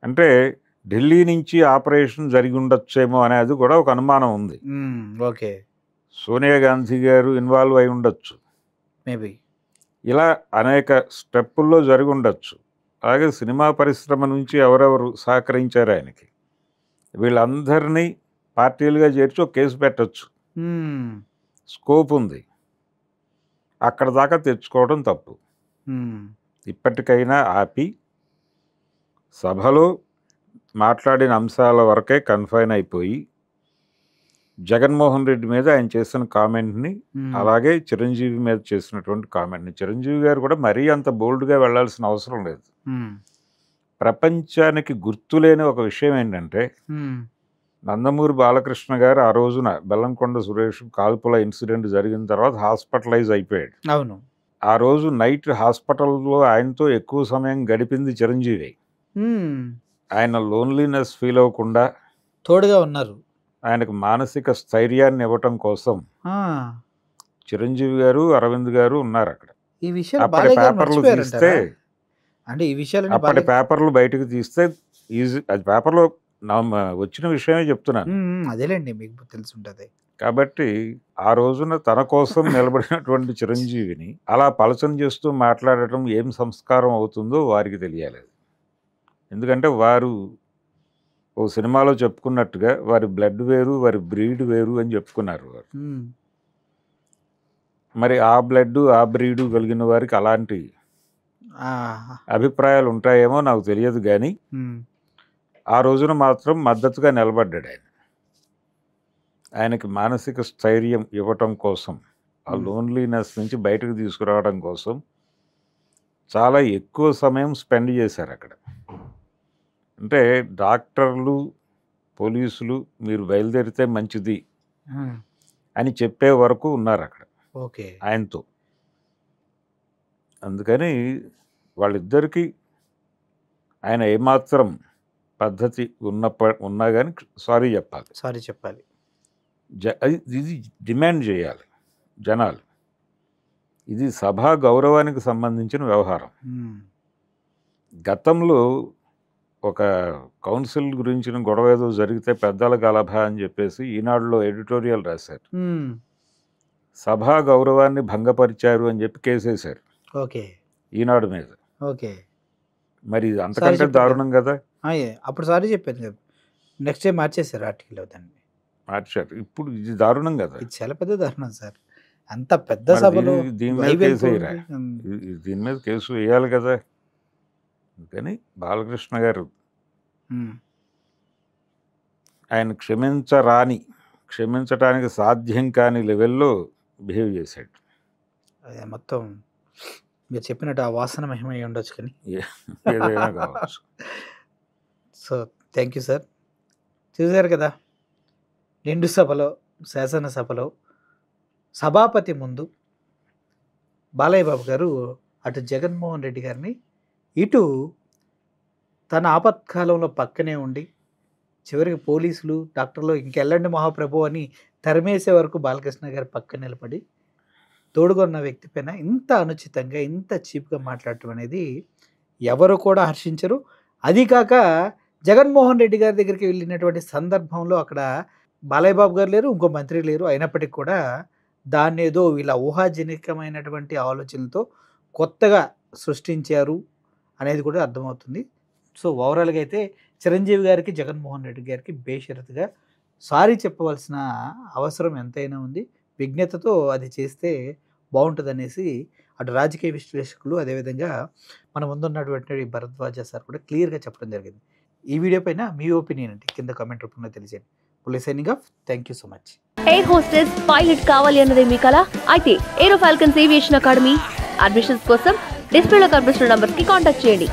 అంటే ఢిల్లీ నుంచి ఆపరేషన్ జరిగి ఉండొచ్చేమో అనేది కూడా ఒక అనుమానం ఉంది. ఓకే, సోనియా గాంధీ గారు ఇన్వాల్వ్ అయి ఉండొచ్చు, మేబీ ఇలా అనేక స్టెప్పుల్లో జరిగి ఉండొచ్చు. అలాగే సినిమా పరిశ్రమ నుంచి ఎవరెవరు సహకరించారు ఆయనకి, వీళ్ళందరినీ పార్టీలుగా చేర్చి ఒక కేసు పెట్టచ్చు, స్కోప్ ఉంది. అక్కడ దాకా తెచ్చుకోవడం తప్పు. ఇప్పటికైనా ఆపి సభలో మాట్లాడిన అంశాల వరకే కన్ఫైన్ అయిపోయి జగన్మోహన్ రెడ్డి మీద ఆయన చేసిన కామెంట్ని, అలాగే చిరంజీవి మీద చేసినటువంటి కామెంట్ని, చిరంజీవి గారు కూడా మరీ అంత బోల్డ్గా వెళ్లాల్సిన అవసరం లేదు. ప్రపంచానికి గుర్తులేని ఒక విషయం ఏంటంటే నందమూరి బాలకృష్ణ గారు ఆ రోజున బెల్లంకొండ సురేష్ కాల్పుల ఇన్సిడెంట్ జరిగిన తర్వాత హాస్పిటలైజ్ అయిపోయాడు. అవును. ఆ రోజు నైట్ హాస్పిటల్లో ఆయనతో ఎక్కువ సమయం గడిపింది చిరంజీవి. ఆయన లోన్లీనెస్ ఫీల్ అవ్వకుండా తోడుగా ఉన్నారు. ఆయనకు మానసిక స్థైర్యాన్ని ఇవ్వటం కోసం చిరంజీవి గారు, అరవింద్ గారు ఉన్నారు అక్కడ. ఈ విషయాలు అప్పటి పేపర్లు తీస్తే, అంటే ఈ విషయాలు అప్పటి పేపర్లు బయటకు తీస్తే ఈజీ, అది పేపర్లో వచ్చిన విషయమే చెప్తున్నాను. అదేలేండి, మీకు తెలిసి ఉంటుంది. కాబట్టి ఆ రోజున తన కోసం నిలబడినటువంటి చిరంజీవిని అలా పలచన చేస్తూ మాట్లాడటం ఏం సంస్కారం అవుతుందో వారికి తెలియాలి. ఎందుకంటే వారు ఓ సినిమాలో చెప్పుకున్నట్టుగా వారి బ్లడ్ వేరు, వారి బ్రీడ్ వేరు అని చెప్పుకున్నారు వారు. మరి ఆ బ్లడ్, ఆ బ్రీడు కలిగిన వారికి అలాంటి అభిప్రాయాలు ఉంటాయేమో నాకు తెలియదు, కానీ ఆ రోజున మాత్రం మద్దతుగా నిలబడ్డాడు ఆయన. ఆయనకి మానసిక స్థైర్యం ఇవ్వటం కోసం, ఆ లోన్లీనెస్ నుంచి బయటకు తీసుకురావడం కోసం చాలా ఎక్కువ సమయం స్పెండ్ చేశారు అక్కడ. అంటే డాక్టర్లు, పోలీసులు మీరు బయలుదేరితే మంచిది అని చెప్పే వరకు ఉన్నారు అక్కడ ఆయనతో. అందుకని వాళ్ళిద్దరికీ ఆయన ఏమాత్రం పద్ధతి ఉన్నా కానీ సారీ చెప్పాలి. ఇది డిమాండ్ చేయాలి జనాలు. ఇది సభా గౌరవానికి సంబంధించిన వ్యవహారం. గతంలో ఒక కౌన్సిల్ గురించిన గొడవ ఏదో జరిగితే పెద్దల గలభ అని చెప్పేసి ఈనాడులో ఎడిటోరియల్ రాశారు. సభా గౌరవాన్ని భంగపరిచారు అని చెప్పి కేసేశారు ఈనాడు మీద. మరి అంతకంటే దారుణం కదా. అప్పుడు సారీ చెప్పాను కదా, నెక్స్ట్ డే మార్చేశారు ఆర్టికల్, దాన్ని మార్చారు. ఇప్పుడు ఇది దారుణం కదా, ఇది చాలా పెద్ద దారుణం సార్. అంత పెద్ద సభలో దీని మీద కేసు వేయాలి కదా. కానీ బాలకృష్ణ గారు ఆయన క్షమించటానికి సాధ్యం కాని లెవెల్లో బిహేవ్ చేశాడు. అదే మొత్తం మీరు చెప్పినట్టు ఆ వాసన మహిమ ఉండొచ్చు, కానీ ఏదైనా కావచ్చు. So thank you sir. చూశారు కదా, నిండు సభలో, శాసనసభలో సభాపతి ముందు బాలయ్య బాబు గారు అటు జగన్మోహన్ రెడ్డి గారిని, ఇటు తన ఆపత్కాలంలో పక్కనే ఉండి చివరికి పోలీసులు, డాక్టర్లు ఇంకెళ్ళండి మహాప్రభు అని తరిమేసే వరకు బాలకృష్ణ గారు పక్కన నిలబడి తోడుగా ఉన్న వ్యక్తి పైన ఇంత అనుచితంగా, ఇంత చీప్గా మాట్లాడటం అనేది ఎవరు కూడా హర్షించరు. అది కాక జగన్మోహన్ రెడ్డి గారి దగ్గరికి వెళ్ళినటువంటి సందర్భంలో అక్కడ బాలయ్య బాబు గారు లేరు, ఇంకో మంత్రి లేరు. అయినప్పటికీ కూడా దాన్ని ఏదో వీళ్ళ ఊహాజనికమైనటువంటి ఆలోచనలతో కొత్తగా సృష్టించారు అనేది కూడా అర్థమవుతుంది. సో ఓవరాల్గా అయితే చిరంజీవి గారికి, జగన్మోహన్ రెడ్డి గారికి బేషరతుగా సారీ చెప్పవలసిన అవసరం ఎంతైనా ఉంది. విజ్ఞతతో అది చేస్తే బాగుంటుంది అనేసి అటు రాజకీయ విశ్లేషకులు, అదేవిధంగా మన ముందున్నటువంటి భరద్వాజ సార్ కూడా క్లియర్గా చెప్పడం జరిగింది. ఈ వీడియో పైన మీ ఒపీనియన్ అంటే కింద కామెంట్ రూపంలో తెలియజేయండి. Signing off. Thank you so much. Air hostess, pilot కావాలి అన్నదే మీ కల అయితే ఏరో ఫాల్కన్స్ ఏవియేషన్ అకాడమీ అడ్మిషన్స్ కోసం డిస్ప్లేలో కనిపిస్తున్న నంబర్కి కాంటాక్ట్ చేయండి.